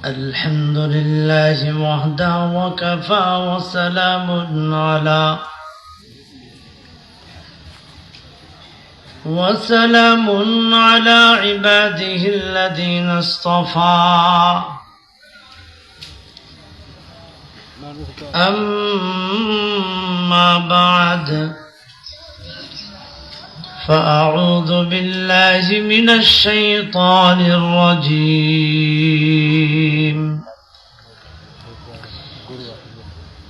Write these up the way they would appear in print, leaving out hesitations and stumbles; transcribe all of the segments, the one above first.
الحمد لله وحده وكفى وسلام على عباده الذين اصطفى أما بعد فأعوذ بالله من الشيطان الرجيم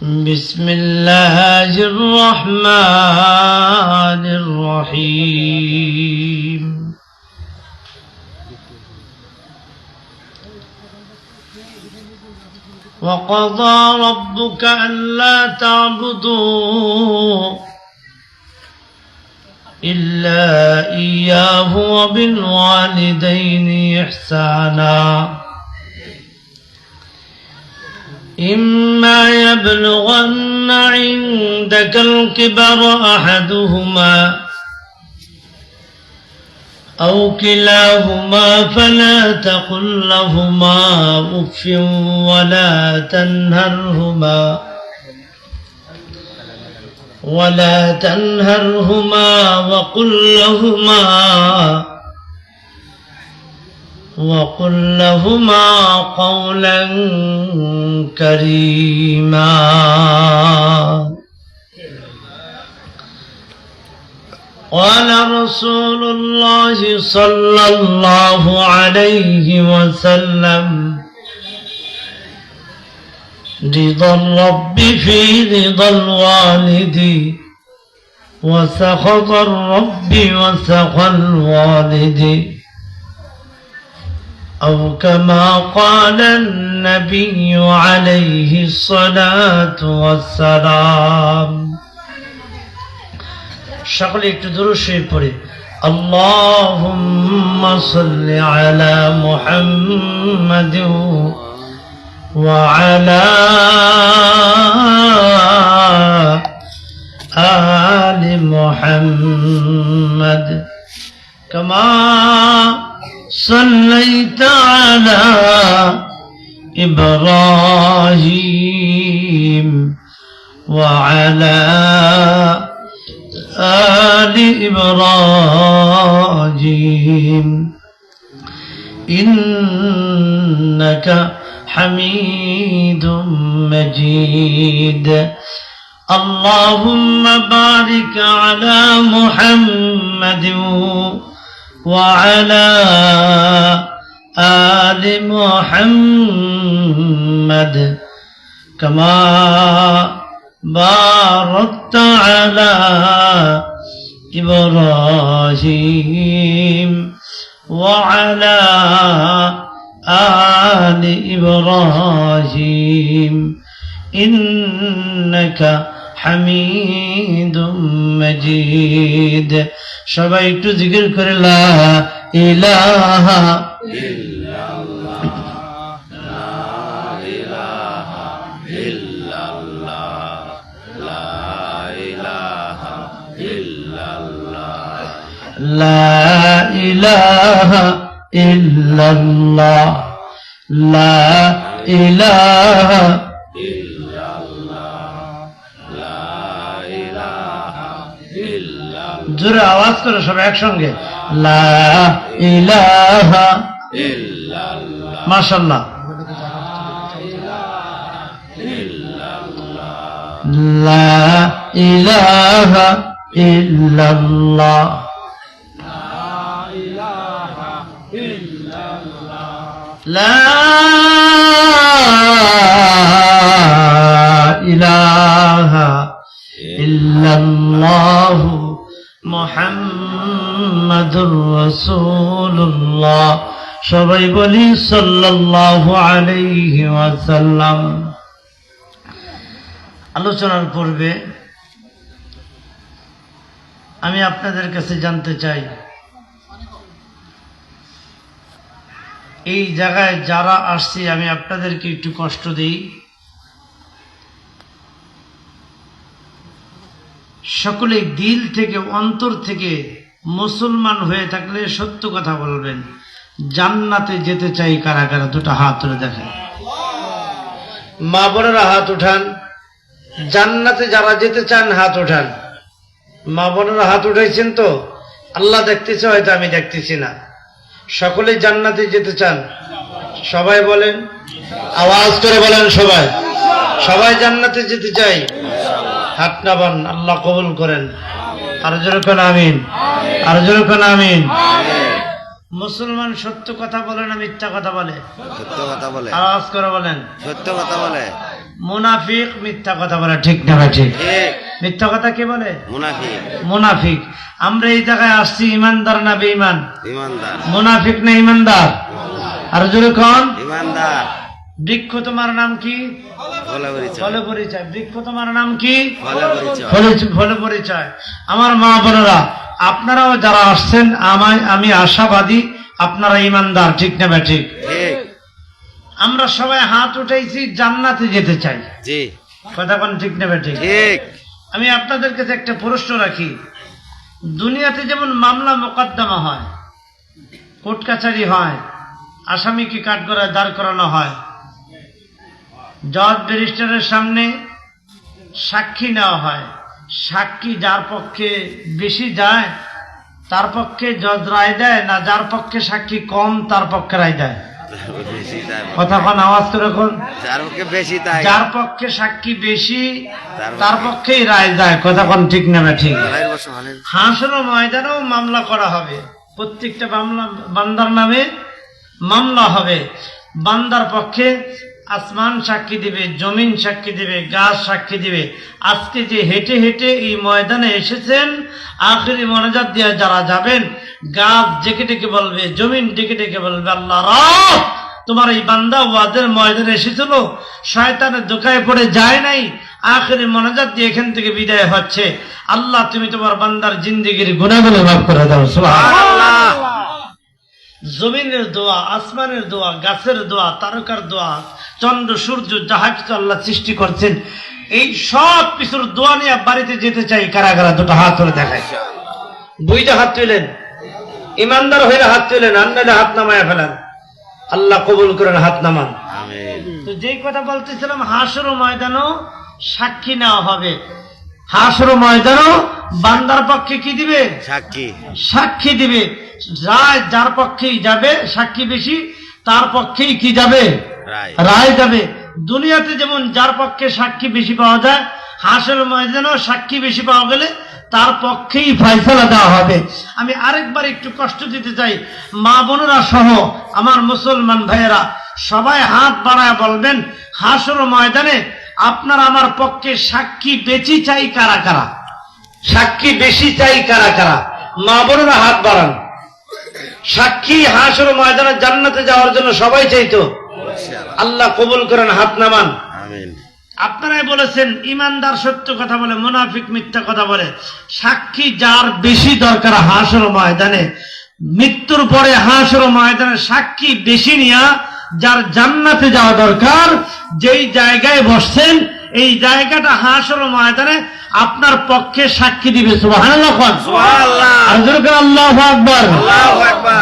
بسم الله الرحمن الرحيم وقضى ربك ألا تعبدوا إلا إياه وبالوالدين إحسانا إما يبلغن عندك الكبر أحدهما أو كلاهما فلا تقل لهما أف ولا تنهرهما وقل لهما قولا كريما قال رسول الله صلى الله عليه وسلم رضا الرب في رضا الوالد وسخط الرب وسخط الوالد أو كما قال النبي عليه الصلاة والسلام সকলে একটু দরুদ শরীফ পড়ে আল্লাহুম্মা সাল্লি আলা মুহাম্মাদিন ওয়া আলা আলি মুহাম্মাদ কামা সাল্লাইতা আলা ইব্রাহিম ওয়া আলা آل إبراهيم إنك حميد مجيد اللهم بارك على محمد وعلى آل محمد كما باركت على إبراهيم وعلى آل إبراهيم إنك حميد مجيد সবাই একটু জিকির করে লা ইলাহা ইল্লাল্লাহ লা ইলাহা ইল্লাল্লাহ لا إله إلا الله لا إله إلا الله لا إله إلا الله জোরে আওয়াজ করে সবাই একসঙ্গে লা ইলাহা ইল্লাল্লাহ মাশাআল্লাহ লা ইলাহা ইল্লাল্লাহ لا إله إلا الله محمد رسول الله সবাই বলি সাল্লাল্লাহু আলাইহি ওয়াসাল্লাম আলোচনার পূর্বে আমি আপনাদের কাছে জানতে চাই এই জায়গায় যারা আসছে আমি আপনাদেরকে একটু কষ্ট দেই সকলে দিল থেকে অন্তর থেকে মুসলমান হয়ে থাকলে সত্য কথা বলবেন জান্নাতে যেতে চাই কারা কারা দুটো হাত তুলে দেখেন মা বোনেরা হাত উঠান। জান্নাতে যারা যেতে চান হাত উঠান। মা বোনেরা হাত উঠাইছেন তো? আল্লাহ দেখতেছে, হয়তো আমি দেখতেছি না। সকলেই জান্নাতে যেতে চান? সবাই বলেন, আওয়াজ করে বলেন, সবাই সবাই জান্নাতে যেতে চাই। হাত নামান, আল্লাহ কবুল করেন। আর জোরে কোন আমিন, আর জোরে কোন আমিন। মুসলমান সত্য কথা বলে না মিথ্যা কথা বলে? সত্য কথা বলে। আওয়াজ করে বলেন, সত্য কথা বলে। মুনাফিক মিথ্যা কথা বলে, ঠিক না ঠিক? মিথ্যা কথা কে বলে? মুনাফিক। মুনাফিক। আমরা এই জায়গায় আসছি ইমানদার না বেঈমান? ইমানদার। মুনাফিক না ইমানদার? আর জোরে কোন? ইমানদার। বৃক্ষ তোমার নাম কি? ফলে পরিচয়। বৃক্ষ তোমার নাম কি? ফলে পরিচয়। আমার মা বোনেরা, আপনারাও যারা আসছেন, আমি আশাবাদী আপনারা ইমানদার, ঠিক না ঠিক? আমরা সবাই হাত উঠাইছি, জান্নাতে যেতে চাই। কথা কোন ঠিক না ঠিক? আমি আপনাদের কাছে একটা প্রশ্ন রাখি। দুনিয়াতে যেমন মামলা মোকদ্দমা হয়, কোর্ট কাছারি হয়, আসামিকে কাঠগড়ায় দাঁড় করানো হয়, জজ ব্যারিস্টারের সামনে সাক্ষী নেওয়া হয়, সাক্ষী যার পক্ষে বেশি যায় তার পক্ষে জজ রায় দেয়, না যার পক্ষে সাক্ষী কম তার পক্ষে রায় দেয়? কথা কোন, আওয়াজ করে কোন? যার পক্ষে সাক্ষী বেশি তার পক্ষেই রায় দেয়। কথা কোন ঠিক না ঠিক? হাসর ময়দানেও মামলা করা হবে, প্রত্যেকটা মামলা বান্দার নামে মামলা হবে। বান্দার পক্ষে আসমান সাক্ষী দিবে, জমিন সাক্ষী দিবে, গাছ সাক্ষী দিবে। আজকে যে হেঁটে হেঁটে এই ময়দানে এসেছেন, আখেরি মোনাজাত দিয়ে যারা যাবেন, গাছ ডেকে ডেকে বলবে, জমিন ডেকে ডেকে বলবে, আল্লাহ রাত তোমার এই বান্দা ওয়াদের ময়দানে এসেছিল, শয়তানের ধোঁকায় পড়ে যায় নাই, আখেরি মোনাজাত দিয়ে এখান থেকে বিদায় হচ্ছে। আল্লাহ তুমি তোমার বান্দার জিন্দেগির গুনাহগুলো মাফ করে দাও। সুবহানাল্লাহ। জমিনের দোয়া, আসমানের দোয়া, গাছের দোয়া, তারকার দোয়া, চন্দ্র সূর্য যাহা কিছু আল্লাহ সৃষ্টি করছেন, এই সব কিছুর দোয়া নিয়ে বাড়িতে যেতে চাই। কারা কারা দুটো হাত তুলে দেখায়? দুইটা হাত তুলেন। ইমানদার হইলে হাত তুলেন, আর নাহলে হাত নামায় ফেলেন। আল্লাহ কবুল করেন, হাত নামান। তো যেই কথা বলতেছিলাম, হাসর ময়দানও সাক্ষী নেওয়া হবে। হাসর ময়দানও বান্দার পক্ষে কি দিবে? সাক্ষী দিবে। রায় যার পক্ষেই যাবে, সাক্ষী বেশি তার পক্ষেই কি যাবে? রায় যাবে। দুনিয়াতে যেমন যার পক্ষে সাক্ষী বেশি পাওয়া যায়, হাসর ময়দানেও সাক্ষী বেশি পাওয়া গেলে তার পক্ষেই ফয়সালা দেওয়া হবে। আমি আরেকবার একটু কষ্ট দিতে চাই, মা বোনেরা সহ আমার মুসলমান ভাইয়েরা সবাই হাত বাড়ায় বলবেন, হাসর ময়দানে আপনার আমার পক্ষে সাক্ষী বেশি চাই কারা কারা? সাক্ষী বেশি চাই কারা কারা? মা বোনেরা হাত বাড়ান। সাক্ষী হাসর ময়দানে জান্নাতে যাওয়ার জন্য সবাই চাইতো। আল্লাহ কবুল করেন, হাত নামান। আপনারাই বলেছেন ইমানদার সত্য কথা বলে, মুনাফিক মিথ্যা কথা বলে। সাক্ষী যার বেশি দরকার হাসর ময়দানে, মৃত্যুর পরে হাসর ময়দানে সাক্ষী বেশি নিয়া যার জান্নাতে যাওয়া দরকার, যেই জায়গায় বসছেন এই জায়গাটা হাসর ময়দানে আপনার পক্ষে সাক্ষী দিবে। সুবহানাল্লাহ। আল্লাহু আকবার।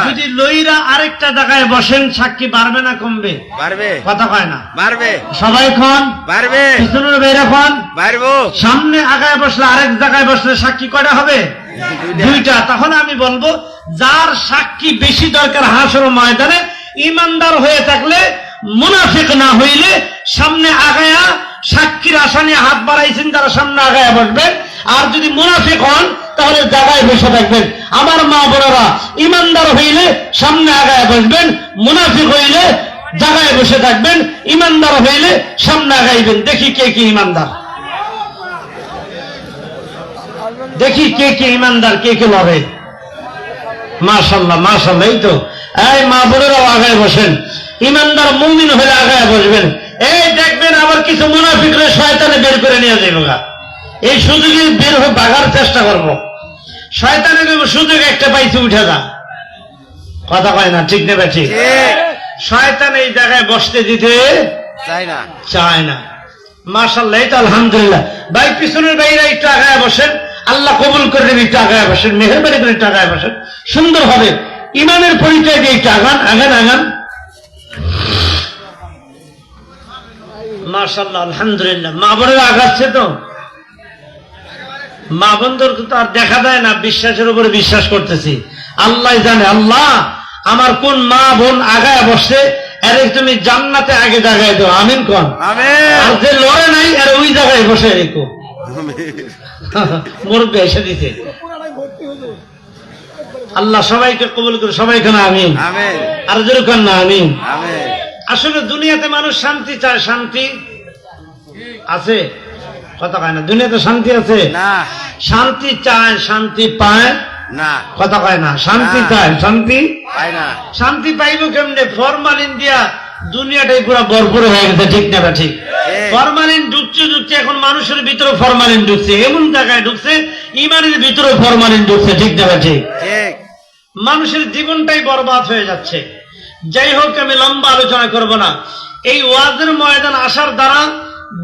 যদি লইরা আরেকটা জায়গায় বসেন, সাক্ষী বাড়বে না কমবে? বাড়বে। কথা কয় না? বাড়বে। সবাই খন বাড়বে, পিছনের বেরা খন বাড়বো। সামনে আগায় বসলে, আরেক জায়গায় বসলে সাক্ষী কয়টা হবে? দুইটা। তাহলে আমি বলবো, যার সাক্ষী বেশি দরকার হাসর ময়দানে, ইমানদার হয়ে থাকলে, মুনাফিক না হইলে, সামনে আগায়া সাক্ষীর আশা নিয়ে হাত বাড়াইছেন তারা সামনে আগায় বসবেন। আর যদি মুনাফিক হন তাহলে জায়গায় বসে থাকবেন। আমার মা বোনেরা, ইমানদার হইলে সামনে আগায় বসবেন, মুনাফিক হইলে জায়গায় বসে থাকবেন। ইমানদার হইলে সামনে আগাইবেন। দেখি কে কে ইমানদার, দেখি কে কে ইমানদার, কে কে লড়ে। মাশাআল্লাহ, মাশাআল্লাহ। এই তো, এই মা বোনেরাও আগায় বসেন। ইমানদার মুমিন হলে আগায় বসবেন। এই দেখবেন আবার কিছু মুনাফিকরে শয়তানে বের করে নিয়ে যাইব। এই সুযোগে বের হয়ে ভাগার চেষ্টা করবো। শয়তানের সুযোগ একটা পাইছে, উঠে যা। কথা কয় না, ঠিক নেবে ঠিক? শয়তান এই জায়গায় বসতে দিতে চায় না। মাশাআল্লাহ। এই তো আলহামদুলিল্লাহ। ভাই পিছনের ভাইরা একটু আগায় বসেন, আল্লাহ কবুল করে দেবে। একটু আগায় বসেন, মেহরবানি করে একটু আগায় বসেন। সুন্দর হবে। ইমানের পরিচয় দিয়ে একটু আগান, আগান, আগান। মাশাআল্লাহ, আলহামদুলিল্লাহ। মা বোনেরা আগাচ্ছে তো, মা বোনদের তো আর দেখা যায় না, বিশ্বাসের উপরে বিশ্বাস করতেছি। আল্লাহ জানে, আল্লাহ আমার কোন মা বোন আগায় বসে আরে তুমি জান্নাতে আগে জায়গায় দাও, আমিন কোন। আর যে লড়ে নাই আর ওই জায়গায় বসে রেখো, মুরব্বী এসে দিতে। আল্লাহ সবাইকে কবুল করে, সবাই কেন আমিন, আর যেরকম না আমিন। আসলে দুনিয়াতে মানুষ শান্তি চায়, শান্তি আছে, কথা কয় না। দুনিয়াতে শান্তি আছে না, শান্তি চায়, শান্তি পায় না, কথা কয় না। শান্তি চায়, শান্তি পায় না। শান্তি পাইব কেমনে? ফরমালিন দিয়া দুনিয়াটাই পুরো ভরপুর হয়ে গেছে, ঠিক না? ঠিক। ফরমালিন ঢুকছে ঢুকছে, এখন মানুষের ভিতরে ফরমালিন ঢুকছে, এমন জায়গায় ঢুকছে ইমানের ভিতরে ফরমালিন ঢুকছে, ঠিক না? ঠিক। মানুষের জীবনটাই বরবাদ হয়ে যাচ্ছে। যাই হোক, আমি লম্বা আলোচনা করব না। এই ওয়াজের ময়দান আসার দ্বারা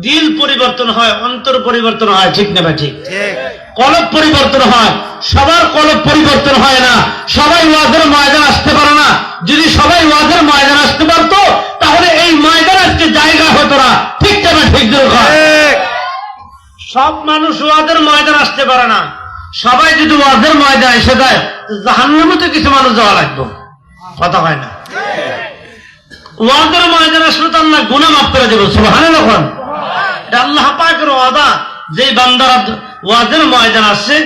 দিল পরিবর্তন হয়, অন্তর পরিবর্তন হয়, ঠিক না? ঠিক। কলব পরিবর্তন হয়, সবার কলব পরিবর্তন হয় না। সবাই ওয়াজের ময়দান আসতে পারে না। যদি সবাই ওয়াজের ময়দান আসতে পারতো তাহলে এই ময়দান আজকে জায়গা হতো না, ঠিক না? ঠিক। সব মানুষ ওয়াজের ময়দান আসতে পারে না। সবাই যদি ওয়াজের ময়দান এসে যায়, জাহান্নামে তো কিছু মানুষ যাওয়া লাগবে, কথা হয় না। ওয়াজের ময়দান আসলে তো আল্লাহ গুনাহ মাফ করে দেবে, সুবহানাল্লাহ। আল্লাহ পাকের ওয়াদা, যে বান্দারা ওয়াজের ময়দান আসছে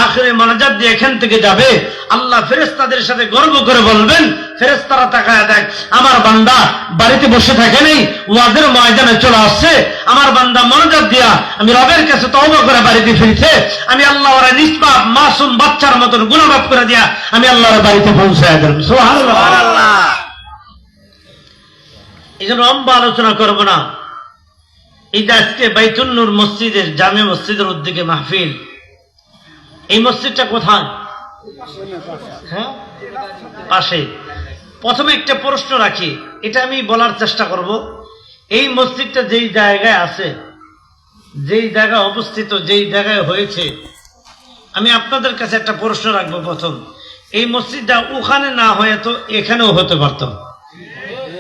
আখিরে মোনাজাত দিয়ে এখান থেকে যাবে, আল্লাহ ফেরেশতাদের সাথে গর্ব করে বলবেন, ফেরেশতারা তাকায় দেখ, আমার বান্দা বাড়িতে বসে থাকে নেই, ওয়াজের ময়দানে চলে আসছে। আমার বান্দা মোনাজাত দিয়া আমি রবের কাছে তওবা করে বাড়িতে ফিরছে। আমি আল্লাহ ওরা নিষ্পাপ মাসুম বাচ্চার মতন গুনাহ মাফ করে দিয়া আমি আল্লাহর বাড়িতে পৌঁছায় দেব, সুবহানাল্লাহ। এই জন্য লম্বা আলোচনা করব না। এই যে আজকে বাইতুন নূর মসজিদের, জামে মসজিদের উদ্যোগে মাহফিল, এই মসজিদটা কোথায়? হ্যাঁ, পাশে। প্রথমে একটা প্রশ্ন রাখি, এটা আমি বলার চেষ্টা করব। এই মসজিদটা যেই জায়গায় আছে, যেই জায়গায় অবস্থিত, যেই জায়গায় হয়েছে, আমি আপনাদের কাছে একটা প্রশ্ন রাখবো। প্রথম, এই মসজিদটা ওখানে না হয়ে তো এখানেও হতে পারত,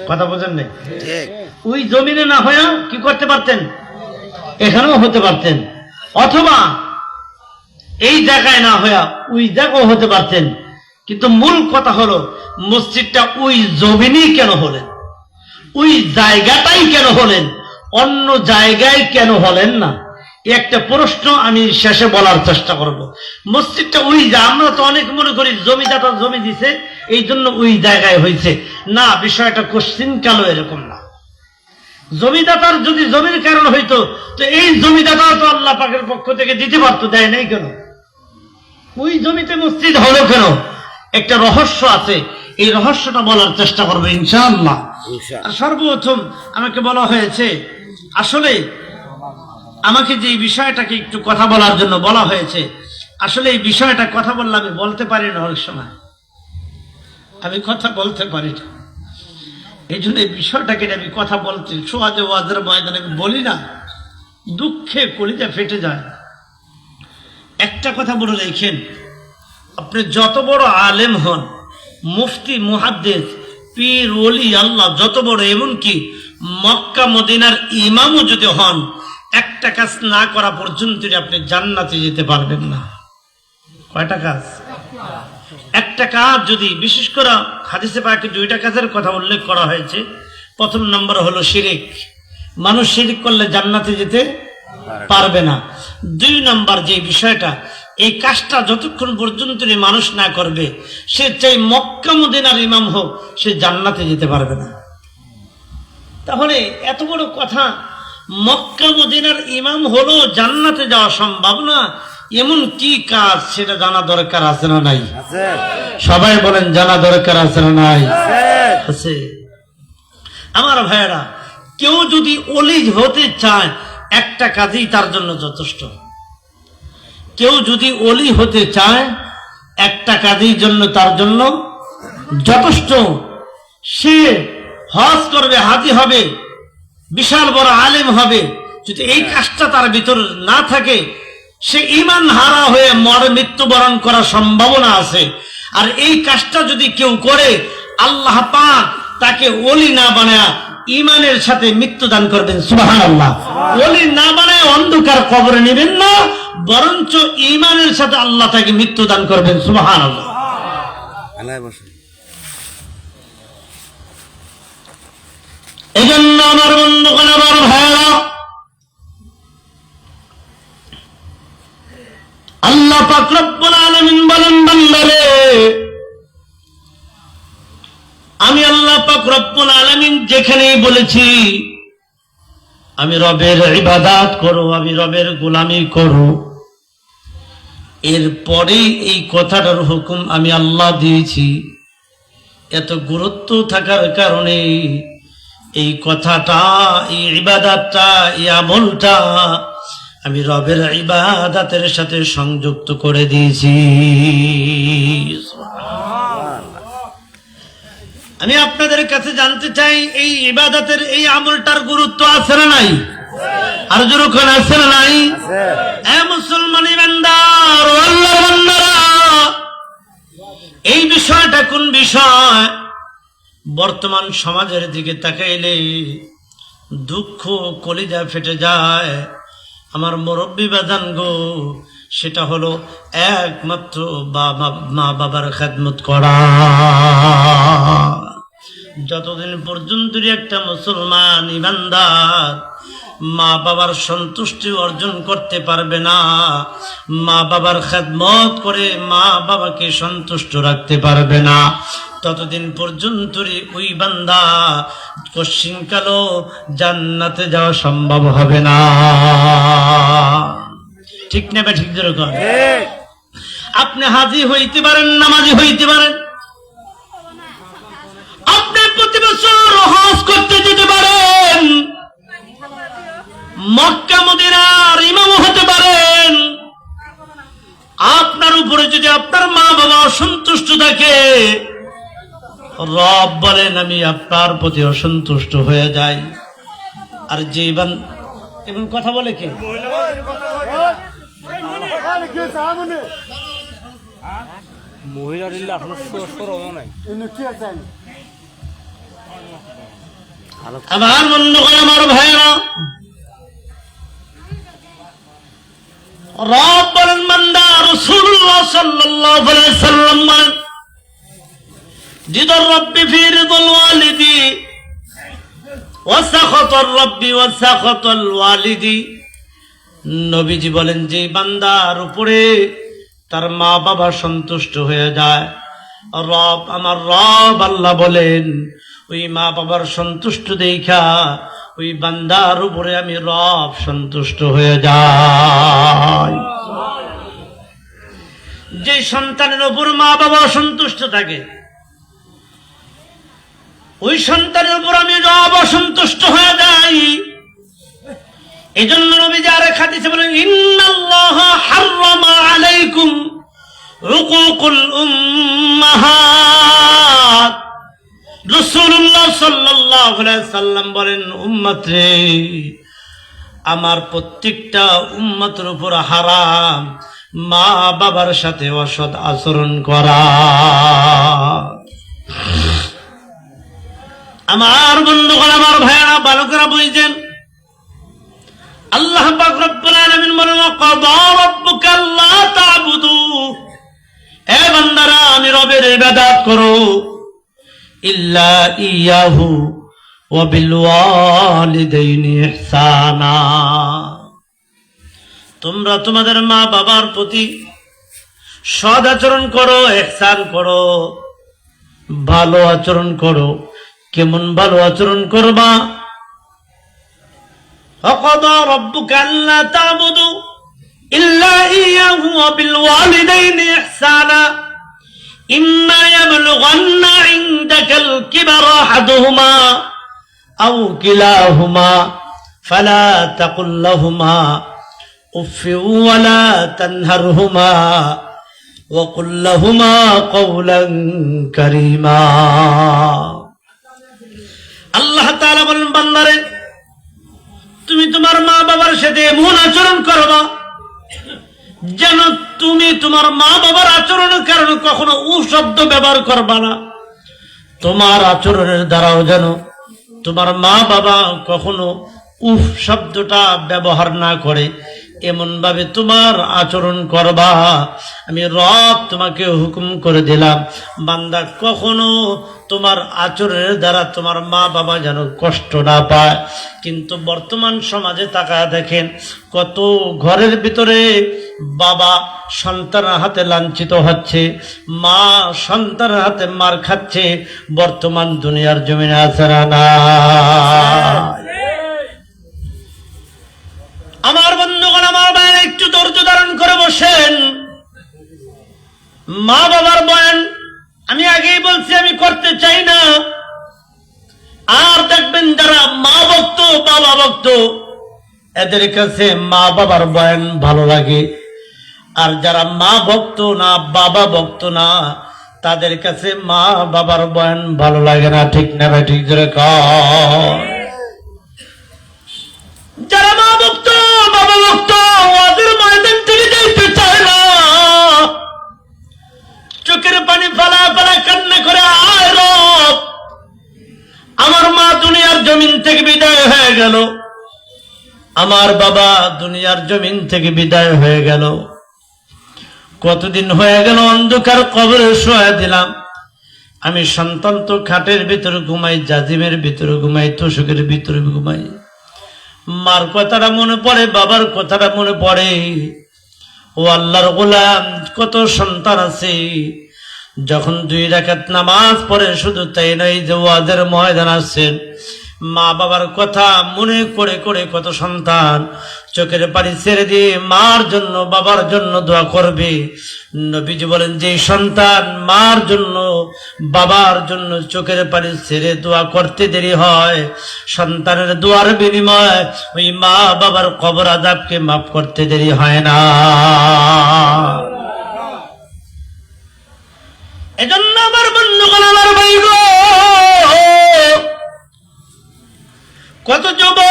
কথা বোঝেন নাই? ওই জমিনে না হয়ে কি করতে পারতেন? এখানেও হতে পারতেন। অথবা এই জায়গায় না হয়ে ওই জায়গাও হতে পারতেন। কিন্তু মূল কথা হলো মসজিদটা ওই জমিনেই কেন হলেন? ওই জায়গাটাই কেন হলেন? অন্য জায়গায় কেন হলেন না? একটা প্রশ্ন আমি শেষে বলার চেষ্টা করব। মসজিদটা ওই যে, আমরা তো অনেক মনে করি জমিদাতা জমি দিছে এই জন্য ওই জায়গায় হয়েছে, না, বিষয়টা কোশ্চিন কালো এরকম না। জমিদাতার যদি জমির কারণ হইতো তো এই জমিদাতা তো আল্লাহ পাকের পক্ষ থেকে দিতে পারতো, দেয় নাই কেন? ওই জমিতে মসজিদ হলো কেন? একটা রহস্য আছে, এই রহস্যটা বলার চেষ্টা করবো ইনশাআল্লাহ। আর সর্বপ্রথম আমাকে বলা হয়েছে, আসলে আমাকে যে বিষয়টাকে একটু কথা বলার জন্য বলা হয়েছে, আসলে এই বিষয়টা কথা বললে আমি বলতে পারি না, অনেক সময় আমি কথা বলতে পারি না। এই জন্য এই বিষয়টাকে আমি কথা বলতে সোয়াজে ওয়াজের ময়দানে আমি বলি না, দুঃখে কলিজা ফেটে যায়। একটা কথা বলে রেখেন, আপনি যত বড় আলেম হন, মুফতি, মুহাদ্দিস, পীর, ওলি আল্লাহ যত বড়, এমনকি মক্কা মদিনার ইমামও যদি হন, একটা কাজ না করা পর্যন্ত আপনি জান্নাতে যেতে পারবেন না। কয়টা কাজ? একটা কাজ যদি, বিশেষ করে হাদিসে পাকে দুইটা কাজের কথা উল্লেখ করা হয়েছে। প্রথম নম্বর হলো শিরিক, মানুষ শিরিক করলে জান্নাতে যেতে পারবে না। দুই নম্বর যে বিষয়টা, এই কাজটা যতক্ষণ পর্যন্ত মানুষ না করবে, সে চাই মক্কা মদিনার ইমাম হোক, সে জান্নাতে যেতে পারবে না। তাহলে এত বড় কথা, মক্কা মদিনার ইমাম হলো জান্নাতে যাওয়া সম্ভব না, এমন কি কাজ সেটা জানা দরকার আছে না নাই? সবাই বলেন, জানা দরকার আছে না নাই? আছে। আমার ভাইয়েরা, কেউ যদি ওলি হতে চায়, একটা কাজই তার জন্য যথেষ্ট। কেউ যদি ওলি হতে চায়, একটা কাজের জন্য তার জন্য যথেষ্ট। সে হজ করবে, হাজি হবে, বিশাল বড় আলেম হবে, যদি এই কাজটা তার ভিতর না থাকে, সে ঈমান হারা হয়ে মৃত্যুবরণ করার সম্ভাবনা আছে। আর এই কাজটা যদি কেউ করে, আল্লাহ পাক তাকে ওলি না বানায় ইমানের সাথে মৃত্যু দান করবেন, সুবহানাল্লাহ। ওলি না বানায় অন্ধকার কবরে নেবেন না, বরঞ্চ ইমানের সাথে আল্লাহ তাকে মৃত্যু দান করবেন, সুবহানাল্লাহ। আল্লাহ বসে এজন্য আমার বন্ধুগণ, আমার ভাইরা, আল্লাহ পাক রব্বুল আলামিন বলেন, বান্দারে আমি আল্লাহ পাক রব্বুল আলামিন যেখানেই বলেছি আমি রবের ইবাদত করো, আমি রবের গোলামি করো, এরপরেই এই কথাটার হুকুম আমি আল্লাহ দিয়েছি। এত গুরুত্ব থাকার কারণে এই কথাটা, এই ইবাদতটা, এই আমলটা আমি রবের ইবাদতের সাথে সংযুক্ত করে দিয়েছি। আমি আপনাদের কাছে জানতে চাই, এই ইবাদতের এই আমলটার গুরুত্ব আছে না নাই? আর যেরকম আছে না নাই? মুসলমান ইমানদার ও আল্লাহর বান্দারা, এই বিষয়টা কোন বিষয়? বর্তমান সমাজের দিকে তাকাইলে দুঃখ কলিজা ফেটে যায়। আমার মুরব্বী বাজান গো, সেটা হলো একমাত্র মা বাবার খেদমত করা। যতদিন পর্যন্ত একটা মুসলমান ইমানদার মা বাবার সন্তুষ্টি অর্জন করতে পারবে না, মা বাবার খেদমত করে মা বাবাকে সন্তুষ্ট রাখতে পারবে না, ততদিন পর্যন্ত ওই বান্দা কশিনকালও জান্নাতে যাওয়া সম্ভব হবে না। ঠিক না ঠিক? যেরকম আপনি হাজি হইতে পারেন, নামাজি হইতে পারেন, আপনি প্রতি বছর হজ করতে যেতে পারেন, মক্কা মদিনার ইমাম হতে পারেন, আপনার উপরে যদি আপনার মা বাবা অসন্তুষ্ট থাকে, রব বলেন আমি আপনার প্রতি অসন্তুষ্ট হয়ে যাই। আর যে এবং কথা বলে কে? আমার বন্ধুগণ, আমার ভাইরা, রব বলেন বান্দা, রাসূলুল্লাহ সাল্লাল্লাহু আলাইহি সাল্লাম বলেন, রিদার রাব্বি ফি রিদাল ওয়ালিদি ওয়া সাখাতার রাব্বি ওয়া সাখাতাল ওয়ালিদি। নবীজি বলেন, যে বান্দার উপরে তার মা বাবা সন্তুষ্ট হয়ে যায়, রব আমার রব আল্লাহ বলেন ওই মা বাবার সন্তুষ্ট দেখা ওই বান্দার উপরে আমি রব সন্তুষ্ট হয়ে যাই। যে সন্তানের উপর মা বাবা অসন্তুষ্ট থাকে, ওই সন্তানের উপর আমি রব অসন্তুষ্ট হয়ে যাই। এই জন্য নবীজি আরেক হাদিসে বলেন, ইন্নাল্লাহা হাররামা আলাইকুম উকুকুল উম্মাহাত। রাসূলুল্লাহ সাল্লাল্লাহু আলাইহি সাল্লাম বলেন, উম্মত রে, আমার প্রত্যেকটা উম্মতের উপর হারাম মা বাবার সাথে অসৎ আচরণ করা। আমার বন্ধুগণ, আমার ভাইয়েরা, বালকেরা বুঝছেন, আল্লাহ পাক রব্বুল আলামিন বলেন, ওয়াকাদা রাব্বুকা আল্লা তা'বুদু, এ বান্দারা আমি রবের ইবাদত করো, ইল্লা ইয়াহু ওয়া বিল ওয়ালিদাইনি ইহসানা, তোমরা তোমাদের মা বাবার প্রতি সৎ আচরণ করো, ইহসান করো, ভালো আচরণ করো। কেমন ভালো আচরণ করবা? وقضى ربك ألا تعبدوا إلا إياه وبالوالدين إحسانا إما يبلغن عندك الكبر أحدهما أو كلاهما فلا تقل لهما أف ولا تنهرهما وقل لهما قولا كريما। আল্লাহ তাআলা বলেন, বান্দারে তুমি তোমার মা বাবার সাথে এমন আচরণ করবা যেন তুমি তোমার মা বাবার আচরণের কারণে কখনো উ শব্দ ব্যবহার করবা না। তোমার আচরণের দ্বারাও যেন তোমার মা বাবা কখনো উফ শব্দটা ব্যবহার না করে এমন ভাবে তোমার আচরণ করবা। আমি রব তোমাকে হুকুম করে দিলাম, বান্দা কখনো তোমার আচরণের দ্বারা তোমার মা বাবা যেন কষ্ট না পায়। কিন্তু বর্তমান সমাজে তাকায় দেখেন, কত ঘরের ভিতরে বাবা সন্তানের হাতে লাঞ্ছিত হচ্ছে, মা সন্তানের হাতে মার খাচ্ছে। বর্তমান দুনিয়ার জমিনে আছে না? আমার বন্ধুগণ, আমার ভাইয়েরা, একটু ধৈর্য ধারণ করে বসেন। মা বাবার বয়ান আমি আগেই বলছি আমি করতে চাই না। আর দেখবেন যারা মা ভক্ত বাবা ভক্ত এদের কাছে মা বাবার বয়ান ভালো লাগে, আর যারা মা ভক্ত না বাবা ভক্ত না তাদের কাছে মা বাবার বয়ান ভালো লাগে না। ঠিক না ভাই? ঠিক ধরে কর। যারা মা ভক্ত বাবা ভক্ত ওদের ময়দান থেকে যেতে চায় না, চোখের পানি ফালা ফালা কান্না করে, আয় রব আমার মা দুনিয়ার জমিন থেকে বিদায় হয়ে গেল, আমার বাবা দুনিয়ার জমিন থেকে বিদায় হয়ে গেল, কতদিন হয়ে গেল অন্ধকার কবরে শোয়া দিলাম। আমি সন্তান তো খাটের ভিতরে ঘুমাই, জাজিমের ভিতরে ঘুমাই, তোষকের ভিতরে ঘুমাই। মার কথাটা মনে পড়ে, বাবার কথাটা মনে পড়ে। ও আল্লাহর গোলাম, কত সন্তান আছে যখন 2 রাকাত নামাজ পড়ে, শুধু তাই নয় যে ওয়াজের ময়দান আছেন, মা বাবার কথা মনে করে করে কত সন্তান চোখের পানি ছেড়ে দিয়ে মার জন্য বাবার জন্য দোয়া করবে। নবীজি বলেন, যে সন্তান মার জন্য বাবার জন্য চোখের পানি ছেড়ে দোয়া করতে দেরি হয়, সন্তানের দোয়ার বিনিময় ওই মা বাবার কবর আযাবকে মাফ করতে দেরি হয় না। এজন্য আমার বন্ধুগণ, আমার ভাই গো, কত যুবক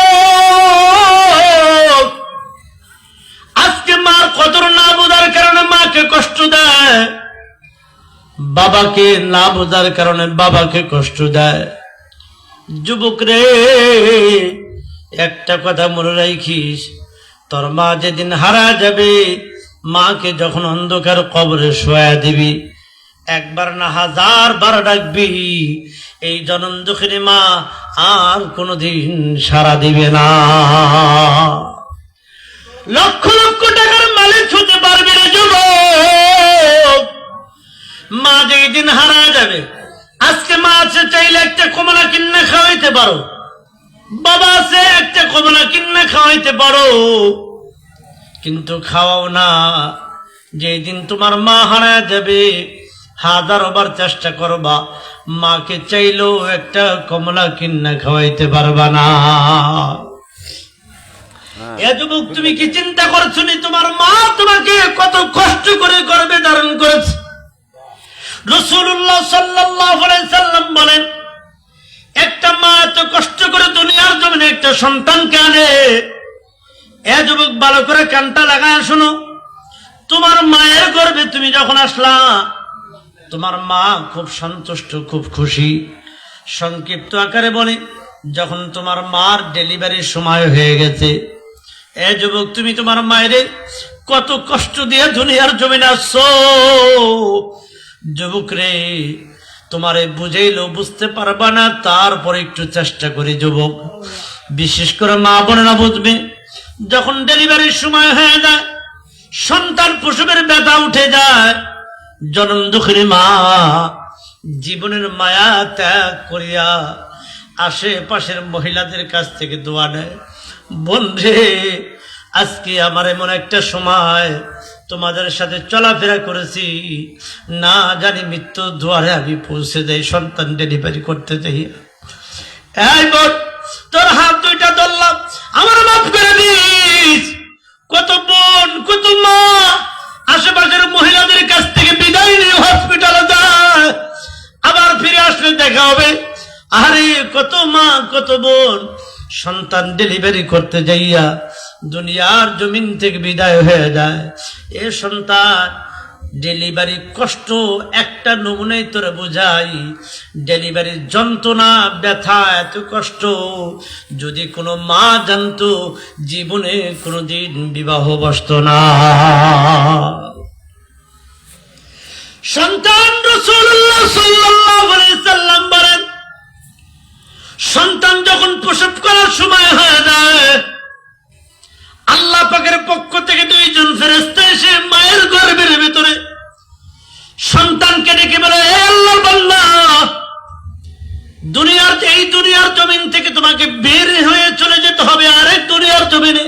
আজকে মার কদর না বোঝার কারণে মাকে কষ্ট দেয়, বাবাকে না বোঝার কারণে বাবাকে কষ্ট দেয়। যুবক রে, একটা কথা মনে রাখিস, তোর মা যেদিন হারা যাবে, মাকে যখন অন্ধকার কবরে শোয়া দিবি, একবার না 1000 বার ডাকবি, এই জনম দুঃখিনী মা আর কোনদিন সাড়া দিবে না। লক্ষ লক্ষ টাকার মালিক হতে পারবে না যুবক, মা যেদিন হারা যাবে। আজকে মা আছে চাইলে একটা কমলা কিনে খাওয়াইতে পারো, বাবা আছে একটা কমলা কিনে খাওয়াইতে পারো, কিন্তু খাওয়াও না। যেদিন তোমার মা হারা যাবে 1000 বার চেষ্টা করবা, মাকে চাইলেও একটা কমলা কিনা খাওয়াইতে পারবা না। এ যুবক, তুমি কি চিন্তা করছো নি তোমার মা তোমাকে কত কষ্ট করে গর্ভে ধারণ করেছে? রাসূলুল্লাহ সাল্লাল্লাহু আলাইহি সাল্লাম বলেন, একটা মা এত কষ্ট করে দুনিয়ার জমিনে একটা সন্তানকে আনে। এ যুবক, ভালো করে কানটা লাগায় শোনো। তোমার মায়ের গর্ভে তুমি যখন আসলা, তোমার মা খুব সন্তুষ্ট, খুব খুশি। সংক্ষিপ্ত আকারে বলি, যখন তোমার মার ডেলিভারির সময় হয়ে গেছে, এ যুবক, তুমি তোমার মায়ের কত কষ্ট দিয়ে দুনিয়ার জমিনে আসছো। যুবক রে, তোমারে বুঝাইলেও বুঝতে পারবা না, তারপরে একটু চেষ্টা করি যুবক। বিশেষ করে মা বোনেরা বুঝবে, যখন ডেলিভারির সময় হয়ে যায়, সন্তান প্রসবের ব্যথা উঠে যায়, জনম দুঃখিনী মা জীবনের মায়া ত্যাগ করিয়া আশেপাশের মহিলাদের কাছ থেকে দোয়া নেয়, বোন রে, আজকে আমার এমন একটা সময় তোমাদের সাথে চলাফেরা করেছি, না জানি মৃত্যু দুয়ারে আমি পৌঁছে যাই, সন্তান ডেলিভারি করতে যাই। এই বোন, তোর হাত 2টা ধরলাম, আমার মাফ করে দিস। কত বোন, কত মা আশেপাশের মহিলাদের কাছ থেকে বিদায় নিয়ে হসপিটালে যায়, আবার ফিরে আসলে দেখা হবে। আরে কত মা, কত বোন সন্তান ডেলিভারি করতে যাইয়া দুনিয়ার জমিন থেকে বিদায় হয়ে যায়। এ সন্তান ডেলিভারি কষ্ট একটা নমুনাই তোরে বোঝাই। ডেলিভারির যন্ত্রণা, ব্যথা, এত কষ্ট যদি কোনো মা জানতো, জীবনে কোনোদিন বিবাহ বসতো না। সন্তান রাসূলুল্লাহ সাল্লাল্লাহু আলাইহি সাল্লাম বলেন, সন্তান যখন প্রসব করার সময় হয়ে যায়, আল্লাহ পাকের পক্ষ থেকে দুইজন ফেরেশতা এসে মায়ের গর্ভের ভিতরে সন্তানকে ডেকে বলে, হে আল্লাহর বান্দা, এই দুনিয়ার জমিন থেকে তোমাকে বের হয়ে চলে যেতে হবে আরেক দুনিয়ার জমিনে।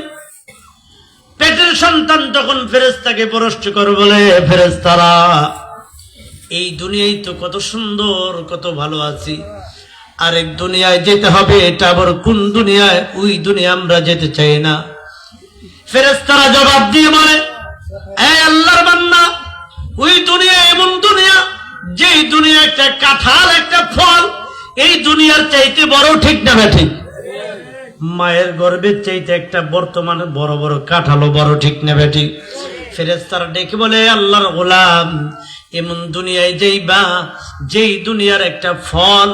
পেটের সন্তান তখন ফেরেশতাকে প্রশ্ন করে বলে, ফেরেশতারা, এই দুনিয়ায় তো কত সুন্দর, কত ভালো আছি, আরেক দুনিয়ায় যেতে হবে, এটা আবার কোন দুনিয়ায়? ওই দুনিয়া আমরা যেতে চাই না। ফেরেশতারা জবাব দিয়ে বলে, এই আল্লাহর বান্দা, ওই দুনিয়া এমন দুনিয়া, যেই দুনিয়া একটা কাঁঠাল, একটা ফল, এই দুনিয়ার চাইতে বড়, ঠিক না ঠিক? মায়ের গর্ভের চাইতে একটা বর্তমানে বড় বড় কাঁঠালও বড়, ঠিক না ঠিক? ফেরেশতারা ডেকে বলে, আল্লাহর গোলাম, এমন দুনিয়ায় যাইবা যেই দুনিয়ার একটা ফল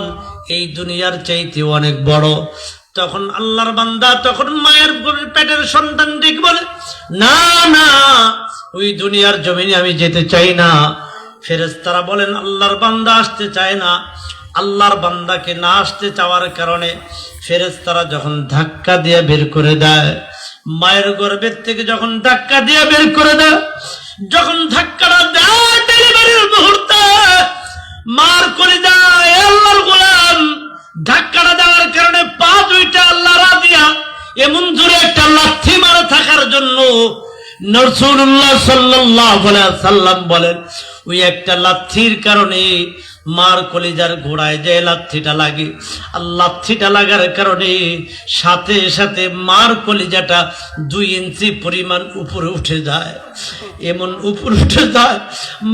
এই দুনিয়ার চাইতে অনেক বড়। তখন আল্লাহর বান্দা, তখন মায়ের পেটের সন্তান ডেকে বলে, না না, ওই দুনিয়ার জমিনে আমি যেতে চাই না। ফেরেশতারা বলেন, আল্লাহর বান্দা আসতে চায় না। আল্লাহর বান্দাকে না আসতে চাওয়ার কারণে ফেরেশতারা যখন ধাক্কা দিয়ে বের করে দেয়, মায়ের গর্ভের থেকে যখন ধাক্কা দিয়ে বের করে দেয়, যখন ধাক্কাটা দেয় ডেলিভারির মুহূর্তে, মার করে দেয়, আল্লাহর গোলাম, ধাক্কাটা দেওয়ার কারণে পা দুইটা আল্লাহ রাজিয়া এমন জোরে একটা লাথি মারা থাকার জন্য রাসূলুল্লাহ সাল্লাল্লাহু আলাইহি সাল্লাম বলেন, ওই একটা লাথির কারণে মার কলিজার গোড়ায় যে লাথিটা লাগে, আর লাথিটা লাগার কারণে সাথে সাথে মার কলিজাটা 2 ইঞ্চি পরিমাণ উপরে উঠে যায়। এমন উপরে উঠে যায়,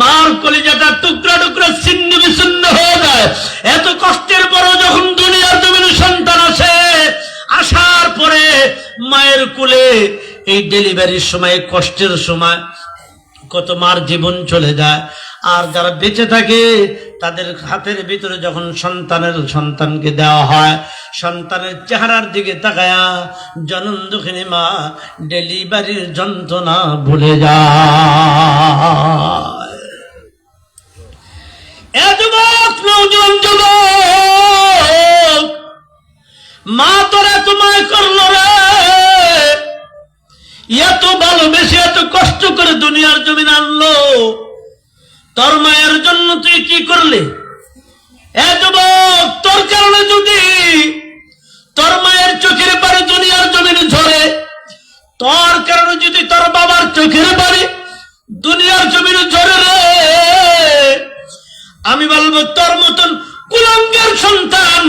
মার কলিজাটা টুকরা টুকরা ছিন্ন বিচ্ছিন্ন হয়ে যায়। এত কষ্টের পরও যখন দুনিয়ার জমিনে সন্তান আসে, আসার পরে মায়ের কোলে এই ডেলিভারির সময়, কষ্টের সময় কত মার জীবন চলে যায়। আর যারা বেঁচে থাকে তাদের হাতের ভিতরে যখন সন্তানকে দেওয়া হয়, সন্তানের চেহারার দিকে তাকায়া জনম দুঃখিনী মা ডেলিভারির যন্ত্রণা ভুলে যায়। এ যুবক, নওজোয়ান যুবক, মা তোরা তোমায় করলো রে, এত ভালোবেসে এত কষ্ট করে দুনিয়ার জমিন আনলো, তোর মায়ের জন্য তুই কি করলি? এ যুবক, তোর কারণে যদি তোর মায়ের চোখের পানি দুনিয়ার জমিনে ঝরে, তোর কারণে যদি তোর বাবার চোখের পানি দুনিয়ার জমিনে ঝরে রে, আমি বলবো তোর মতন কুলাঙ্গার সন্তান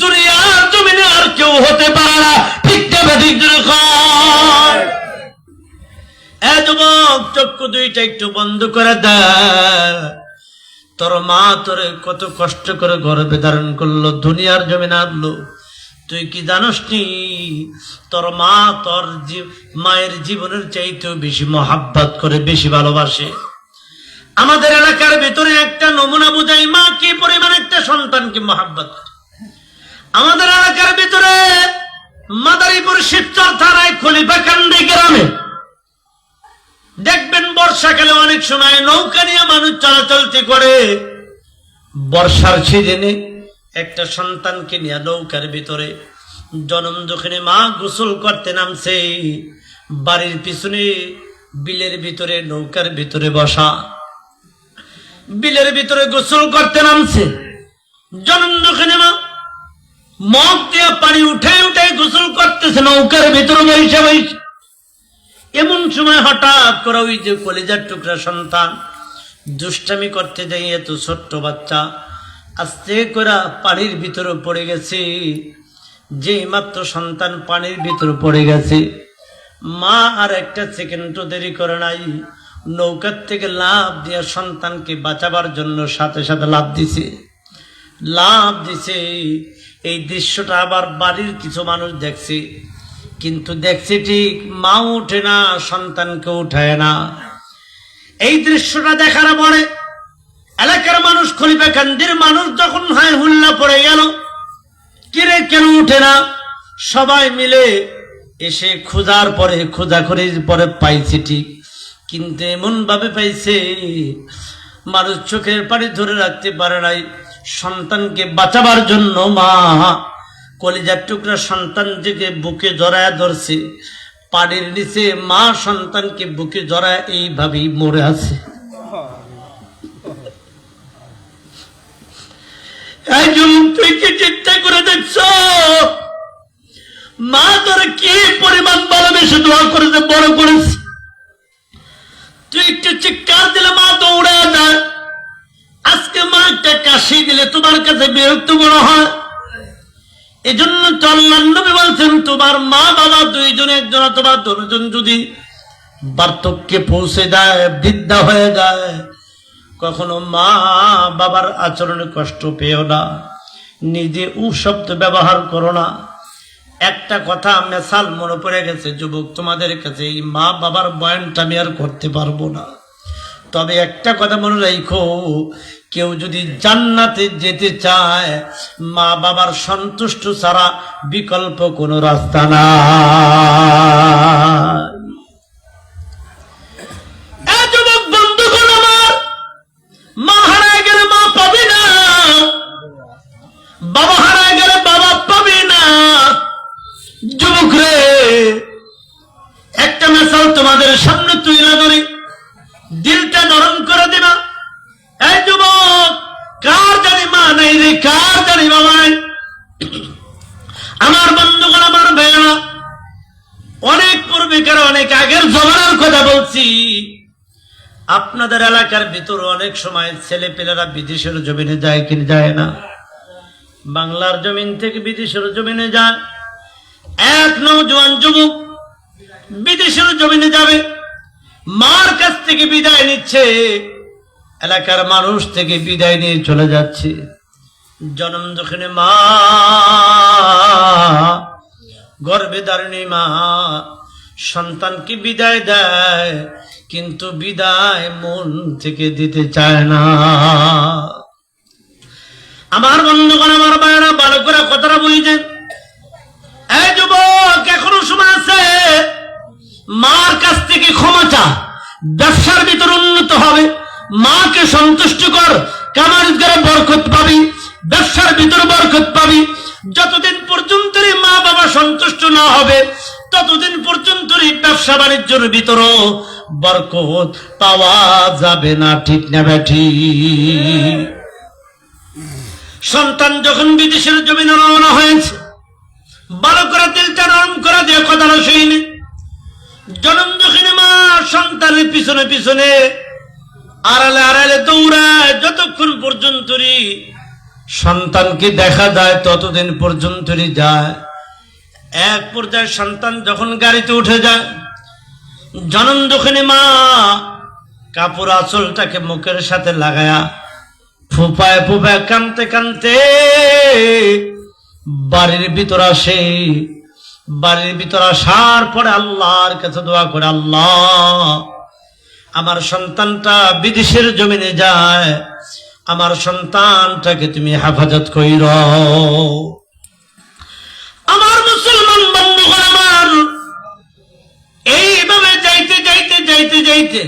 দুনিয়ার জমিনে আর কেউ হতে পারে না, ঠিক না ঠিক? যুবক, চক্ষু দুইটা একটু বন্ধ করে দেয়। তোর মা তোরে কত কষ্ট করে গর্ভে ধারণ করলো, দুনিয়ার জমিনে আনলো, তুই কি জানোস নি? তোর মা তোর মায়ের জীবনের চাইতেও বেশি মহাব্বত করে, বেশি ভালোবাসে। আমাদের এলাকার ভিতরে একটা নমুনা বোঝাই মা কি পরিমাণ একটা সন্তানকে মহাব্বত করে। আমাদের এলাকার ভিতরে মাদারীপুর শিবচর থানায় খলিফাকান্দি গ্রামে দেখবেন বর্ষাকালে অনেক সময় নৌকা নিয়ে মানুষ চলাচলতি করে। বর্ষার সিজনে একটা সন্তানকে নিয়ে নৌকার ভিতরে জনম দুঃখিনী মা গোসল করতে নামছে। বাড়ির পিছনে বিলের ভিতরে নৌকার ভিতরে বসা, বিলের ভিতরে গোসল করতে নামছে। জনম দুঃখিনী মা মগ দিয়ে পানি উঠে উঠে গোসল করতেছে নৌকার ভিতরে বসে বসে। এমন সময় হঠাৎ করে ওই যে কলিজার টুকরা সন্তান দুষ্টামি করতে যাই, এত ছোট্ট বাচ্চা আস্তে করে পানির ভিতরে পড়ে গেছে। যেই মাত্র সন্তান পানির ভিতরে পড়ে গেছে, মা আর একটা সেকেন্ডও দেরি করে নাই, নৌকার থেকে লাফ দিয়ে সন্তানকে বাঁচাবার জন্য সাথে সাথে লাফ দিছে। এই দৃশ্যটা আবার বাড়ির কিছু মানুষ দেখছে, কিন্তু দেখছে ঠিক মা উঠে না, সন্তানকে উঠায় না। এই দৃশ্যটা দেখার পরে এলাকার মানুষ, খলিফা কান্দির মানুষ যখন হায় হুল্লা পড়ে গেল, কিরে কেন উঠে না, সবাই মিলে এসে খোঁজার পরে খোঁজাখুঁজির পরে পাইছে ঠিক, কিন্তু এমন ভাবে পাইছে মানুষ চোখের পানি ধরে রাখতে পারে নাই। সন্তানকে বাঁচাবার জন্য মা কলিজার টুকরা সন্তানটিকে বুকে জড়ায় ধরছে, পানির নিচে মা সন্তানকে বুকে জড়ায় এইভাবেই মরে আছে। এই যুবক, তুই কি চিন্তা করে দেখছ মা তোর কি পরিমাণ ভালোবেসে দোয়া করেছে, বড় করেছে? তুই একটু চিৎকার দিলে মা দৌড়ে যায়। আজকে মা একটা কাশি দিলে তোমার কাছে বিরক্ত মনে হয়। এজন্য তো আল্লাহর নবী বলছেন, তোমার মা বাবা দুইজন, একজন অথবা দুজন যদি বার্ধক্যে পৌঁছে যায়, বৃদ্ধা হয়ে যায়, কখনো মা বাবার আচরণে কষ্ট পেও না, নিজে শব্দ ব্যবহার করো না। একটা কথা মেসাল মনে পড়ে গেছে যুবক, তোমাদের কাছে এই মা বাবার বয়ানটা আমি আর করতে পারবো না। তবে একটা কথা মনে রাখো, কেউ যদি জান্নাতে যেতে চায়, মা বাবার সন্তুষ্ট ছাড়া বিকল্প কোনো রাস্তা না। যুবক বন্ধুগণ আমার, মা হারায় গেলে মা পাবে না, বাবা হারায় গেলে বাবা পাবে না। যুবক রে, একটা মেসাল তোমাদের সামনে তুলে ধরি, দিলটা নরম করে দিবা। এই যুবক, কার জানি মা নাই রে, কার জানি বাবা নাই? আমার বন্ধুগণ, আমার ভাইয়েরা, অনেক পূর্বেকার, অনেক আগের জমানার কথা বলছি। আপনাদের এলাকার ভিতর অনেক সময় ছেলে পেলেরা বিদেশের জমিনে যায় কি যায় না? বাংলার জমিন থেকে বিদেশের জমিনে যায়। এক নওজোয়ান যুবক বিদেশের জমিনে যাবে, মার কাছ থেকে বিদায় নিচ্ছে, এলাকার মানুষ থেকে বিদায় নিয়ে চলে যাচ্ছে। জন্ম যখন মা, গর্ভে ধারিণী মা সন্তানকে বিদায় দেয়, কিন্তু বিদায় মন থেকে দিতে চায় না। আমার বন্ধুগণ, আমার ভাইয়েরা, ভালো করে কথাটা বুঝছেন? এই যুবক, এখনো সময় আছে, মার কাছ থেকে ক্ষমা চা, ব্যবসার ভিতর উন্নত হবে। মাকে সন্তুষ্ট কর, কামার রোজগারে বরকত পাবি, ব্যবসার ভিতর বরকত পাবি। যতদিন পর্যন্ত মা বাবা সন্তুষ্ট না হবে, ততদিন পর্যন্ত ব্যবসা বাণিজ্যের ভিতরও বরকত পাওয়া যাবে না। ঠিক না বেঠি? সন্তান যখন বিদেশের জমিনে রওনা হয়েছে, ভালো করে দিলটা নরম করে দিয়ে কথাটা শুনি। জন্ম যখন মা সন্তানের পিছনে পিছনে আড়ালে আড়ালে দৌড়ায়, যতক্ষণ পর্যন্ত সন্তানকে দেখা যায় ততদিন পর্যন্ত যায়। এক পর্যায়ে সন্তান যখন গাড়িতে উঠে যায়, জনম যখনই মা কাপড় আঁচলটাকে মুখের সাথে লাগায়া ফুপায় ফুপায় কানতে কানতে বাড়ির ভিতর আসে। বাড়ির ভিতর আসার পরে আল্লাহর কাছে দোয়া করে, আল্লাহ, আমার সন্তানটা বিদেশের জমিনে যায়, আমার সন্তানটাকে তুমি হেফাজত কইর। আমার মুসলমান বন্ধুগণ আমার, এইভাবে যাইতে যাইতে যাইতে যাইতে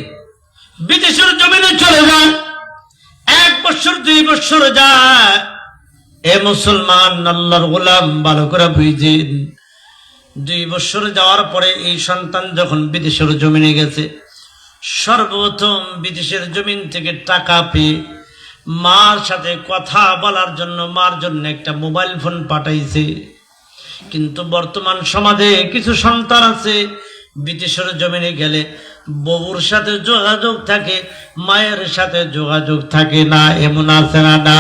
বিদেশের জমিনে চলে যায়। 1 বছর 2 বছর যায়। এ মুসলমান আল্লাহর গোলাম, ভালো করে বুঝেন, 2 বছর যাওয়ার পরে এই সন্তান যখন বিদেশের জমিনে গেছে, সর্বপ্রথম বিদেশের জমিন থেকে টাকা পেয়ে মার সাথে কথা বলার জন্য মার জন্য একটা মোবাইল ফোন পাঠাইছে। কিন্তু বর্তমান সমাজে কিছু সন্তান আছে, বিদেশের জমিনে গেলে বউর সাথে যোগাযোগ থাকে, মায়ের সাথে যোগাযোগ থাকে না। এমন আছে না?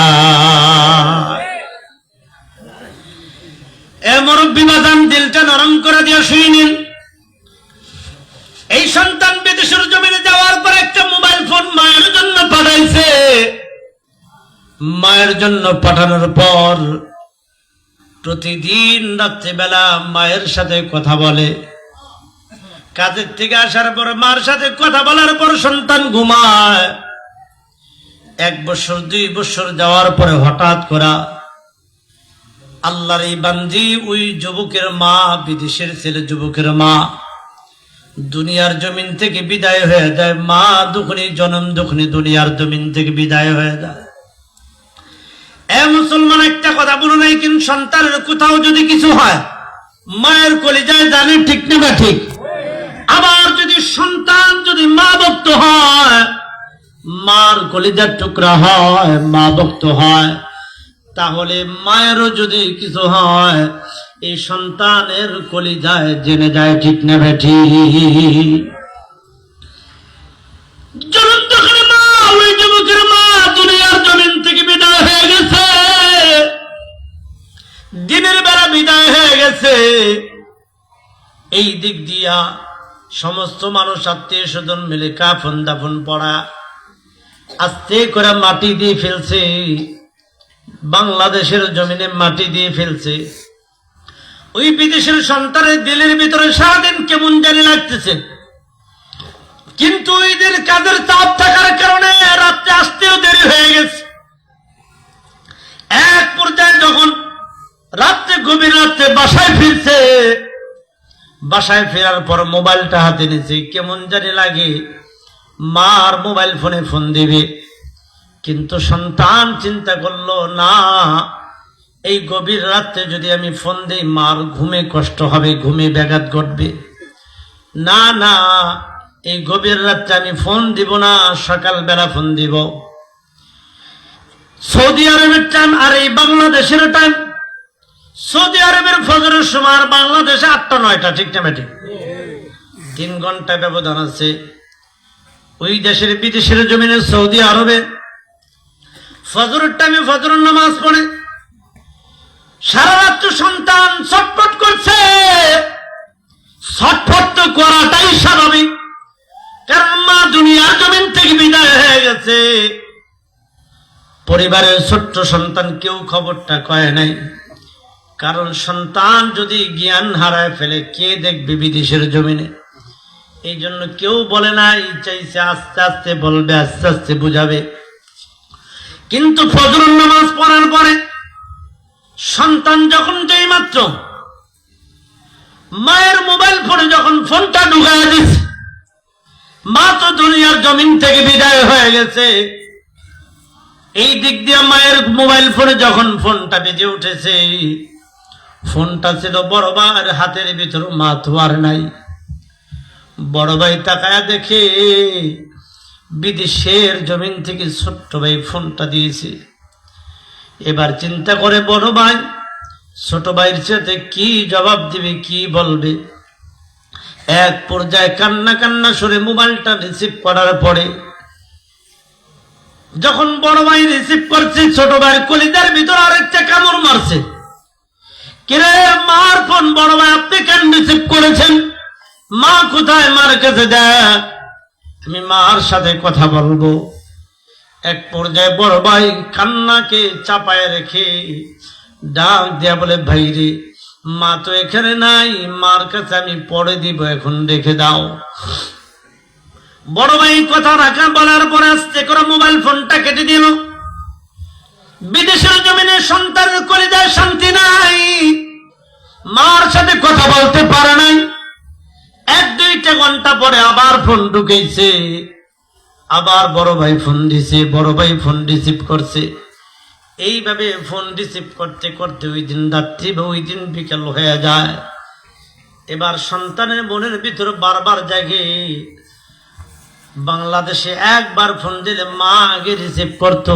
এমন বিবাদান, দিলটা নরম করে দিয়ে শুয়ে নিন। এই সন্তান বিদেশের জমিনে যাওয়ার পর একটা মোবাইল ফোন মায়ের জন্য পাঠাইছে। মায়ের জন্য পাঠানোর পর প্রতিদিন রাত্রিবেলা মায়ের সাথে কথা বলে। কাজের থেকে আসার পর মার সাথে কথা বলার পর সন্তান ঘুমায়। 1 বছর 2 বছর যাওয়ার পরে হঠাৎ করা আল্লাহর এই বান্দি ওই যুবকের মা, বিদেশের ছেলে যুবকের মা দুনিয়ার জমিন থেকে বিদায় হয়ে যায়। মা দুঃখনি জন্ম দুঃখনি দুনিয়ার জমিন থেকে বিদায় হয়ে যায়। মুসলমান, একটা কথা বলো নাই, কিন্তু সন্তানের কোথাও যদি কিছু হয় মায়ের কলিজায় জানে, ঠিক না বা ঠিক? আবার যদি সন্তান যদি মা ভক্ত হয়, মার কলিজার টুকরা হয়, মা ভক্ত হয়, তাহলে মায়েরও যদি কিছু হয় এই সন্তানের কলিজায় জেনে যায়, ঠিক না বা ঠিক? জনম তখন মা, ওই যুবকের মা দুনিয়ার জমিন থেকে বিদায় হয়ে গেছে, দিনের বেলা বিদায় হয়ে গেছে। এই দিক দিয়া সমস্ত মানুষ আত্মীয় স্বজন মিলে কাফন দাফন পড়া আস্তে করে মাটি দিয়ে ফেলছে, বাংলাদেশের জমিনে মাটি দিয়ে ফেলছে। ওই বিদেশের সন্তানের দিলের ভিতরে সারাদিন কেমন জানি লাগতেছে, কিন্তু ওই দিন কাজের চাপ থাকার কারণে রাত্রে আসতেও দেরি হয়ে গেছে। এক পর্যায়ে যখন রাত্রে গভীর রাত্রে বাসায় ফিরছে, বাসায় ফেরার পর মোবাইলটা হাতে নিয়েছে, কেমন জানি লাগে মার মোবাইল ফোনে ফোন দিবে, কিন্তু সন্তান চিন্তা করলো না, এই গভীর রাত্রে যদি আমি ফোন দিই মার ঘুমে কষ্ট হবে, ঘুমে ব্যাঘাত ঘটবে। না না, এই গভীর রাত্রে আমি ফোন দিব না, সকালবেলা ফোন দিব। সৌদি আরবের টাইম আর এই বাংলাদেশের টাইম, সৌদি আরবের ফজরের সময় আর বাংলাদেশে 8টা 9টা, ঠিক না ঠিক? 3 ঘন্টা ব্যবধান আছে। ওই দেশের বিদেশের জমিনে সৌদি আরবে ফজরের টাইমে ফজরের নামাজ পড়ে সারা রাত্র সন্তান ছটফট করছে। ছটফট তো করাটাই স্বাভাবিক, কারণ মা দুনিয়ার জমিন থেকে বিদায় হয়ে গেছে। পরিবারের ছোট্ট সন্তান কেউ খবরটা কয় নাই, কারণ সন্তান যদি জ্ঞান হারায় ফেলে কে দেখবে বিদেশের জমিনে? এই জন্য কেউ বলে নাই, চাইছে আস্তে আস্তে বলবে, আস্তে আস্তে বুঝাবে। কিন্তু ফজরের নামাজ পড়ার পরে সন্তান যখন যেই মাত্র মায়ের মোবাইল ফোনে যখন ফোনটা ঢুকায় দিচ্ছে, মা তো দুনিয়ার জমিন থেকে বিদায় হয়ে গেছে। এই দিক দিয়ে মায়ের মোবাইল ফোনে যখন ফোনটা বেজে উঠেছে, ফোনটা ছিল বড় ভাইয়ের হাতের ভিতর, মা তো আর নাই। বড় ভাই তাকায়া দেখে বিদেশের জমিন থেকে ছোট্ট ভাই ফোনটা দিয়েছে। এবার চিন্তা করে বড় ভাই ছোট ভাইয়ের সাথে কি জবাব দিবে, কি বলবে। এক পর্যায়ে কান্না কান্না সরে মোবাইলটা রিসিভ করার পরে যখন বড় ভাই রিসিভ করছে, ছোট ভাইয়ের কলিজার ভিতর আরেকটা কামড় মারছে। কিরে, মার ফোন বড় ভাই আপনি কেন রিসিভ করেছেন? মা কোথায়? মার কাছে দেয়, আমি মার সাথে কথা বলবো। এক পর্যায়ে বড় ভাই কান্নাকে চাপায় রেখে ডাক দিয়া বলে, ভাই রে, মা তো এখানে নাই, মার কাছে আমি পরে দিব, এখন রেখে দাও। বড় ভাই কথা রাখা বলার পরে আস্তে করে মোবাইল ফোনটা কেটে দিল। বিদেশের জমিনে সন্তানের কলিজায় শান্তি নাই, মার সাথে কথা বলতে পারে নাই। 1-2টা ঘন্টা পরে আবার ফোন ঢুকেছে, আবার বড় ভাই ফোন দিছে, বড় ভাই ফোন রিসিভ করছে। এইভাবে ফোন রিসিভ করতে করতে ওই দিন রাত্রি বা ওই দিন বিকেল হয়ে যায়। এবার সন্তানের মনের ভিতর বারবার জাগে, বাংলাদেশে একবার ফোন দিলে মা আগে রিসিভ করতো,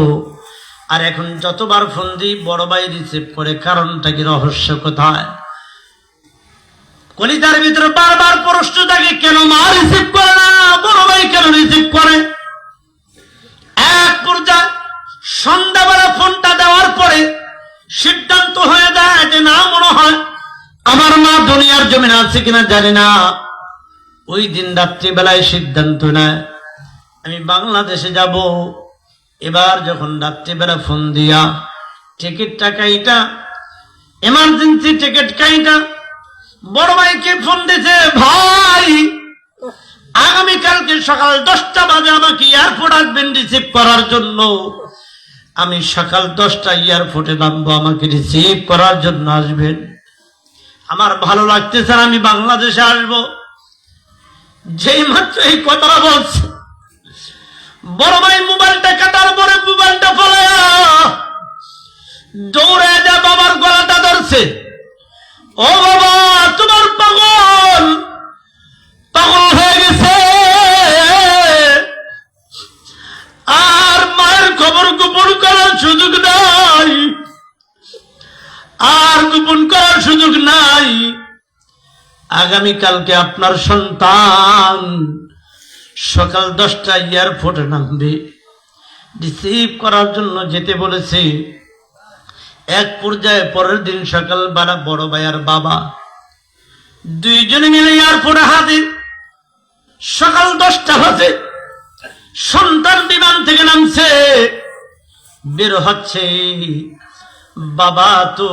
আর এখন যতবার ফোন দিই বড় ভাই রিসিভ করে। কারণটা কি, রহস্য কোথায়? কলিজার ভিতরে বারবার প্রশ্ন থাকে, কেন মা রিসিভ করে না, বড় ভাই কেন রিসিভ করে? এক পর্যায়ে সন্ধ্যাবেলা ফোনটা দেওয়ার পরে সিদ্ধান্ত হয়ে যায় যে না, মনে হয় আমার মা দুনিয়ার জমিনে আছে কিনা জানি না। ওই দিন রাত্রিবেলায় সিদ্ধান্ত নেয় আমি বাংলাদেশে যাব। এবার যখন রাত্রিবেলা ফোন দিয়া টিকিটটা কাইটা, এমার্জেন্সি টিকিট কাইটা বড় ভাইকে ফোন দিছে, ভাই আগামীকালকে সকাল 10টা বাজে আমাকে এয়ারপোর্ট আসবেন রিসিভ করার জন্য। আমি সকাল 10টায় এয়ারপোর্টে নামবো, আমাকে রিসিভ করার জন্য আসবেন। আমার ভালো লাগতেছে, আমি বাংলাদেশে আসবো। যেই মাত্র এই কথাটা বলছে, বড় ভাই মোবাইলটা কাটার পরে মোবাইলটা ফেলে দৌড়ে যা বাবার গলাটা ধরছে। ও বাবা, তোমার পাগল পাগল হয়ে গেছে, আর মায়ের খবর গোপন করার সুযোগ নাই, আর গোপন করার সুযোগ নাই। আগামীকালকে আপনার সন্তান সকাল 10টায় এয়ারপোর্টে নামবে, রিসিভ করার জন্য যেতে বলেছে। এক পর্যায়ে পরের দিন সকালবেলা বড় ভাই আর বাবা দুইজনে মিলে এয়ারপোর্টে হাজির। সকাল 10টা বাজে সন্তান বিমান থেকে নামছে, বের হচ্ছে। বাবা তো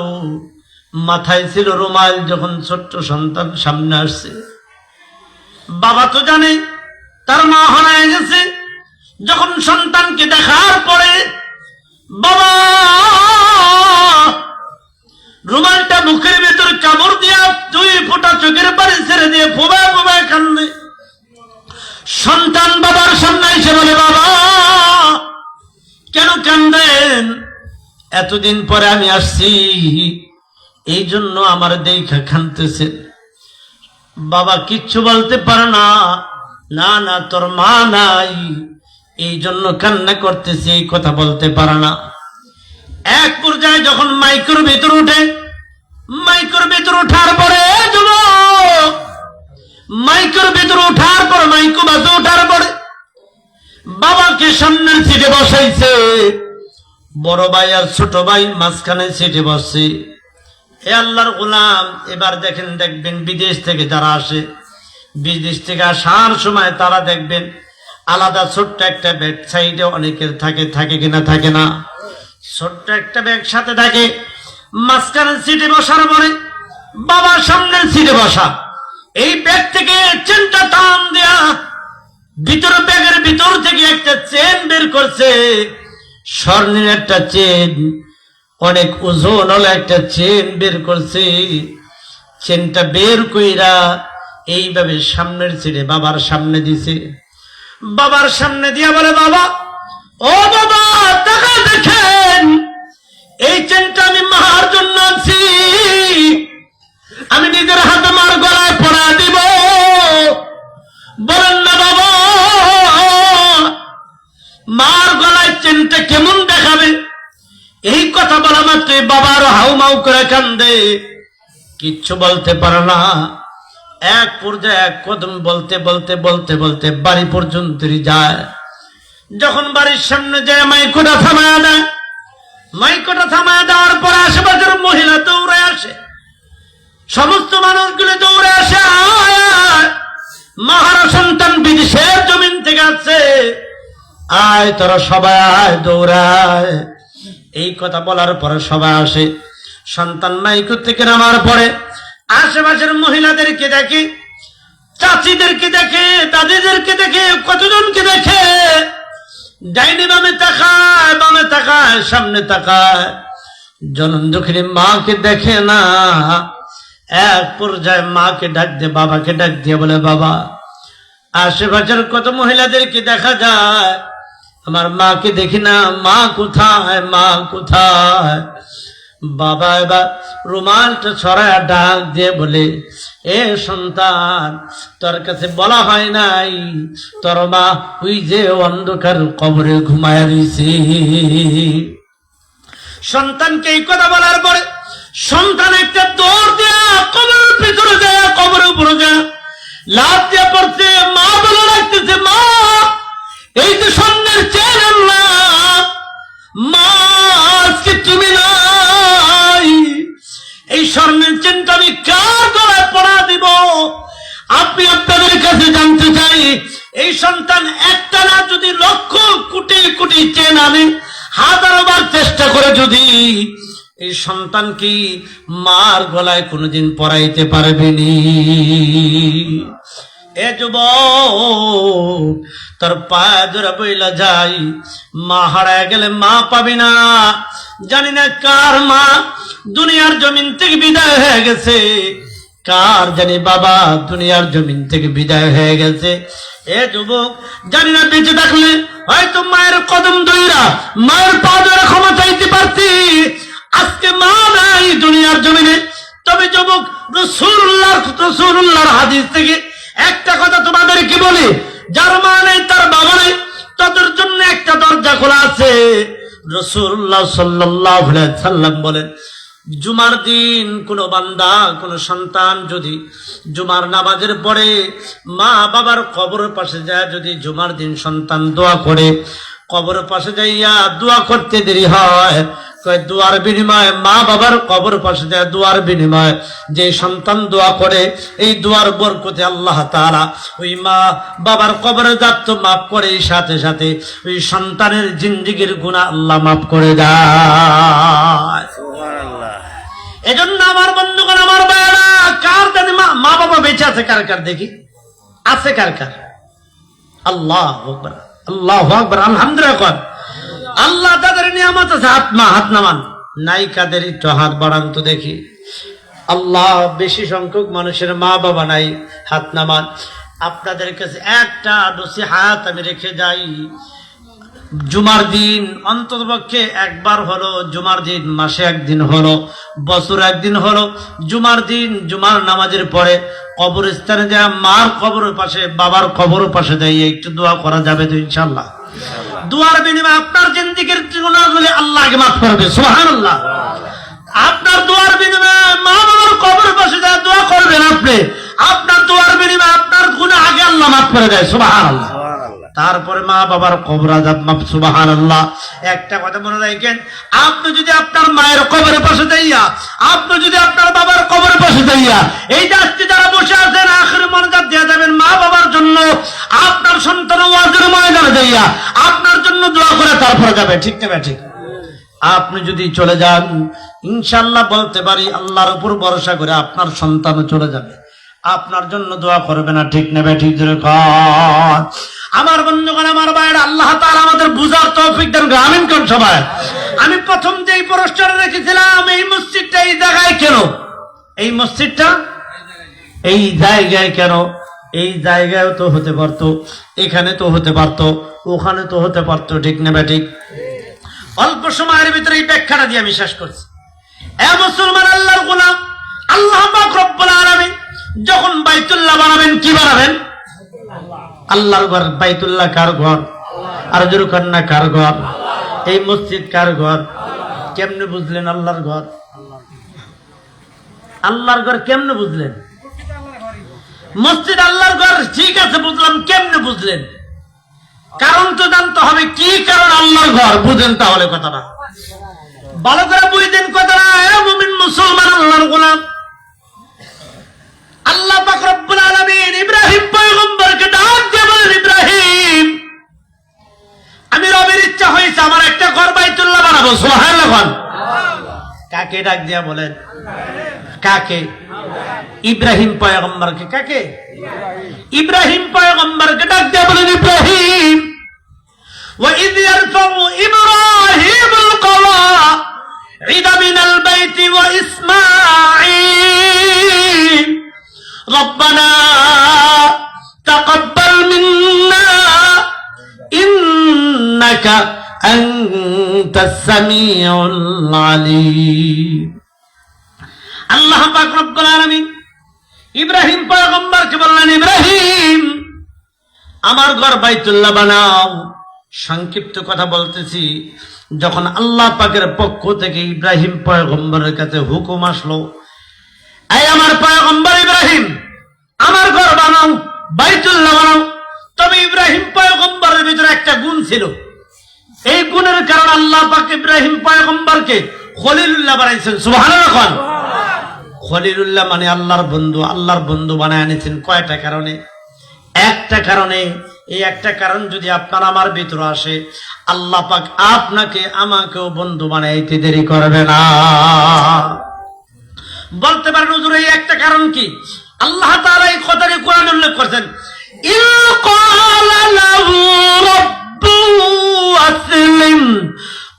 মাথায় ছিল রুমাল, যখন ছোট্ট সন্তান সামনে আসছে, বাবা তো জানে তার মা হারায় গেছে। যখন সন্তানকে দেখার পরে বাবা রুমালটা মুখের ভেতর কামড় দিয়া 2 ফোঁটা চোখের পানি ছেড়ে দিয়ে ফোবায় ফোবায় কান্দে। সন্তান বাবার সামনে এসে বলে, বাবা কেন কান্দেন? এতদিন পরে আমি আসছি, এই জন্য আমার দেখা কাঁদতেছেন। বাবা কিচ্ছু বলতে পারে না, না না তোর মা নাই এই জন্য কান্না করতেছে, এই কথা বলতে পারে না। এক পর্যায়ে যখন মাইকের ভেতর উঠে, মাইকের ভেতর ওঠার পরে মাইকের ভেতর ওঠার পর মাইকো বাজে ওঠার পরে বাবাকে সামনের সিটে বসাইছে, বড় ভাই আর ছোট ভাই মাঝখানে সিটে বসছে। এ আল্লাহর গোলাম, এবার দেখবেন বিদেশ থেকে যারা আসে, বিদেশ থেকে আসার সময় তারা দেখবেন আলাদা ছোট্ট একটা ব্যাগ সাইডে অনেকের থাকে কিনা থাকে না, ছোট্ট একটা ব্যাগ সাথে থাকে। মাঝখানে সিটে বসার পরে বাবার সামনের সিটে বসা, এই ব্যাগ থেকে চেনটা টান দেয়া ভিতরে ব্যাগের ভিতর থেকে একটা চেন বের করছে, স্বর্ণের একটা চেন, অনেক ওজন হলো একটা চেন বের করছে। চেনটা বের কইরা এইভাবে সামনের সিটে বাবার সামনে দিছে। বাবার সামনে দিয়া বলে, বাবা ও বাবা টাকা দেখেন, এই চেনটা আমি মার জন্য আছি, আমি নিজের হাতে মার গলায় পড়া দিব। বলেন না বাবা, মার গলায় চেনটা কেমন দেখাবে? এই কথা বলা মাত্রই বাবার হাউমাউ করে কান্দে, কিচ্ছু বলতে পারে না। এক পর্যায়ে এক কদম বলতে বলতে বলতে বলতে বাড়ি পর্যন্ত যায়। যখন বাড়ির সামনে যায় মাইকোটা থামায় দেয়, মাইকোটা থামায় দেওয়ার পরে আশেপাশের মহিলা দৌড়ে আসে, সমস্ত মানুষগুলো দৌড়ে আসে, মাহারা সন্তান বিদেশের জমিন থেকে আসছে, আয় তোরা সবাই আয়, দৌড়ায়। এই কথা বলার পরে সবাই আসে। সন্তান মাইকো থেকে নামার পরে আশেপাশের মহিলাদেরকে দেখে, চাচিদেরকে দেখে, দাদিদেরকে দেখে, কতজনকে দেখে, ডাইনি বামে তাকায়, সামনে তাকায়, জনম দুঃখিনী মাকে দেখে না। এক পর্যায়ে মাকে ডাক দিয়ে বাবাকে ডাক দিয়ে বলে, বাবা আশেপাশের কত মহিলাদেরকে দেখা যায়, আমার মাকে দেখি না, মা কোথায়, মা কোথায়? বাবা এবার রুমালটা ছড়ায় ডাক দিয়ে বলে, এ সন্তান তোর কাছে বলা হয় নাই, তোর মা ওই যে অন্ধকার কবরে ঘুমায় রয়েছে। সন্তানকে এই কথা বলার পরে সন্তান একটা দৌড় দেয়া কবরের ভিতরে যায়, কবরের উপরে যায়, লাফ দিয়ে পড়ছে। মা বলে রাখতেছে, মা এই যে স্বর্ণের চেন আনলাম, মা আজকে তুমি নাই, এই স্বর্ণের চেনটা আমি কার গলায় পড়া দিব? আপনি আপনাদের কাছে জানতে চাই, এই সন্তান একটা না যদি লক্ষ কোটি কোটি চেন আনে, হাজারো বার চেষ্টা করে যদি এই সন্তান কি মার গলায় কোনোদিন পরাইতে পারবেনি? এ যুবক, তোর পায়ে ধরে বইলা যাই, মা হারায় গেলে মা পাবি না। জানি না কার মা দুনিয়ার জমিন থেকে বিদায় হয়ে গেছে, কার জানি বাবা দুনিয়ার জমিন থেকে বিদায় হয়ে গেছে। এ যুবক, জানি না বেঁচে থাকলে হয়তো মায়ের কদম ধইরা মায়ের পা ধরে ক্ষমা চাইতে পারতি। আজকে মা নাই দুনিয়ার জমিনে। তবে যুবক, রাসূলুল্লাহর হাদিস থেকে একটা কথা তোমাদেরকে বলি, যার মা নেই তার বাবা নেই, তাদের জন্য একটা দরজা খোলা আছে। রাসূলুল্লাহ সাল্লাল্লাহু আলাইহি সাল্লাম বলেন, জুমার দিন কোন বান্দা কোন সন্তান যদি জুমার নামাজের পরে মা বাবার কবরের পাশে যায়, যদি জুমার দিন সন্তান দোয়া করে, কবরের পাশে যাইয়া দোয়া করতে দেরি হয়, দোয়ার বিনিময়ে মা বাবার কবর পাশে যায়, দোয়ার বিনিময়ে যে সন্তান দোয়া করে, এই দোয়ার বরকতে আল্লাহ তাআলা ওই মা বাবার কবরে যাত মাফ করে, সাথে সাথে ওই সন্তানের জিন্দেগীর গুনাহ আল্লাহ মাফ করে দেয়। সুবহানাল্লাহ। এজন্য আমার বন্ধুগণ, আমার ভাইয়েরা, কার জানি মা বাবা বেঁচে আছে, কার কার দেখি আছে, কার কার? আল্লাহু আকবার, আল্লাহু আকবার, আলহামদুলিল্লাহ। আল্লাহ তাদের নিয়ামত আছে, হাত নামান। নাই কাদের একটু হাত বাড়ান তো দেখি। আল্লাহ, বেশি সংখ্যক মানুষের মা বাবা নাই, হাত নামান। আপনাদের কাছে একটা নসিহত আমি রেখে যাই, জুমার দিন অন্ততপক্ষে একবার হলো, জুমার দিন মাসে একদিন হলো, বছর একদিন হলো, জুমার দিন জুমার নামাজের পরে কবরস্থানে যায়, মার কবরের পাশে বাবার কবরের পাশে যাইয়ে একটু দোয়া করা যাবে তো ইনশাআল্লাহ। দোয়ার বিনিময়ে আপনার জিন্দেগীর গুনাহগুলো আল্লাহকে মাফ করবে, সুবহানাল্লাহ। আপনার দোয়ার বিনিময়ে মা বাবার কবরের পাশে যায় দোয়া করবেন আপনি, আপনার দোয়ার বিনিময়ে আপনার গুনাহ আগে আল্লাহ মাফ করে দেয়, সুবহানাল্লাহ। তারপরে মা বাবার কবর আযাব মাফ, সুবহানাল্লাহ। একটা কথা মনে রাখেন, আপনি যদি আপনার মায়ের কবরের পাশে যাইয়া, আপনি যদি আপনার বাবার কবরের পাশে যাইয়া, এই যাত্রী যারা বসে আছেন আখির মনোজাত দিয়ে যাবেন মা বাবার জন্য, আপনার সন্তান ওয়াজের ময়দানে যাইয়া আপনার জন্য দোয়া করে তারপরে যাবে, ঠিক না ঠিক? আপনি যদি চলে যান, ইনশাআল্লাহ বলতে পারি আল্লাহর উপর ভরসা করে আপনার সন্তানও চলে যাবে, আপনার জন্য দোয়া করবে না, ঠিক না ঠিক? আমার বন্ধুগণ, আমার ভাইয়েরা, আল্লাহ তাআলা আমাদের বুঝার তৌফিক দেন, আমিন কোন সবাই। আমি প্রথম যেই পুরস্কার রেখেছিলাম, এই মসজিদটা এই জায়গায় কেন, এই মসজিদটা এই জায়গায় কেন? এই জায়গায় তো হতে পারতো, এখানে তো হতে পারতো, ওখানে তো হতে পারতো, ঠিক না ঠিক? অল্প সময়ের ভিতরে এই ব্যাখ্যাটা দিয়ে আমি শেষ করছি। এ মুসলমান, আল্লাহর গোলাম, আল্লাহ পাক রব্বুল আলামিন যখন বাইতুল্লাহ বানাবেন, কি বানাবেন? আল্লাহর ঘর। বাইতুল্লাহ কার ঘর? আর জোরে কর না, কার ঘর? এই মসজিদ কার ঘর? কেমনে বুঝলেন আল্লাহর ঘর? আল্লাহর ঘর কেমনে বুঝলেন? মসজিদ আল্লাহর ঘর, ঠিক আছে বুঝলাম, কেমনে বুঝলেন? কারণ তো জানতে হবে, কি কারণ আল্লাহর ঘর, বুঝেন তাহলে কথাটা, ভালো করে বুঝলেন কথাটা। মুমিন মুসলমান, আল্লাহর গোলাম, আল্লাহ পাক রব্বুল আলামিন ইব্রাহিম পয়গম্বরকে ডাক দিয়ে বলেন, ইব্রাহিম, আমি রবের ইচ্ছা হয়েছে আমার একটা ঘর বাইতুল্লাহ বানাবো, সুবহানাল্লাহ। কাকে ডাক দিয়া বলেন? কাকে? ইব্রাহিম পয়গম্বরকে। কাকে? ইব্রাহিম পয়গম্বরকে ডাক দিয়া বলেন, ইব্রাহিম, وَإِذْ يَرْفَعُ إِبْرَاهِيمُ الْقَوَاعِدَ مِنَ الْبَيْتِ وَإِسْمَاعِيلُ رَبَّنَا تَقَبَّلْ مِنَّا إِنَّكَ أَنْتَ السَّمِيعُ الْعَلِيمُ। আল্লাহ পাক রব্বুল আলামিন ইব্রাহিম পয়গম্বরকে বললেন, ইব্রাহিম, আমার ঘর বাইতুল্লাহ বানাও। সংক্ষিপ্ত কথা বলতেছি, যখন আল্লাহ পাকের পক্ষ থেকে ইব্রাহিম পয়গম্বরের কাছে হুকুম আসলো, এই আমার পয়গম্বর ইব্রাহিম, আমার ঘর বানাও, বাইতুল্লাহ বানাও। তবে ইব্রাহিম পয়গম্বরের ভিতরে একটা গুণ ছিল, এই গুণের কারণে আল্লাহ পাক ইব্রাহিম পয়গম্বরকে খলিলুল্লাহ বানাইছেন, সুবহানাল্লাহ। খলিলুল্লাহ মানে আল্লাহর বন্ধু, আল্লাহর বন্ধু বানায় আনেছেন কয়টা কারণে? একটা কারণে। এই একটা কারণ যদি আপনার আমার ভিতরে আসে, আল্লাহ পাক আপনাকে আমাকেও বন্ধু বানাইতে দেরি করবে না। বলতে পারেন হুজুর, এই একটা কারণ কি? আল্লাহ তাআলা এই কথাটি কোরআনে উল্লেখ করেছেন, ইল ক্বালা লাহু রাব্বুহু আসলিম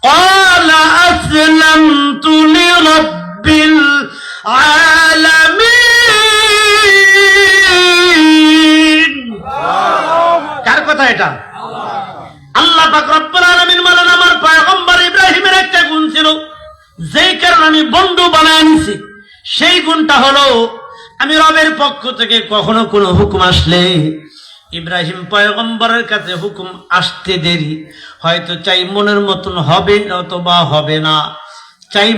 ক্বালা আসলামতু লিরাব্বিল আলামিন। কার কথা এটা? আল্লাহ পাক রব্বুল আলামিন বলেন, আমার পয়গম্বর ইব্রাহিমের একটা গুণ ছিল, যেই কারণে আমি বন্ধু বানায় নিছি। সেই গুণটা হলো, আমি রবের পক্ষ থেকে কখনো কোনো হুকুম আসলে ইব্রাহিম পয়গম্বরের কাছে হুকুম আসতে দেরি, হয়তো চাই মনের মতন হবে অথবা হবে না, চাই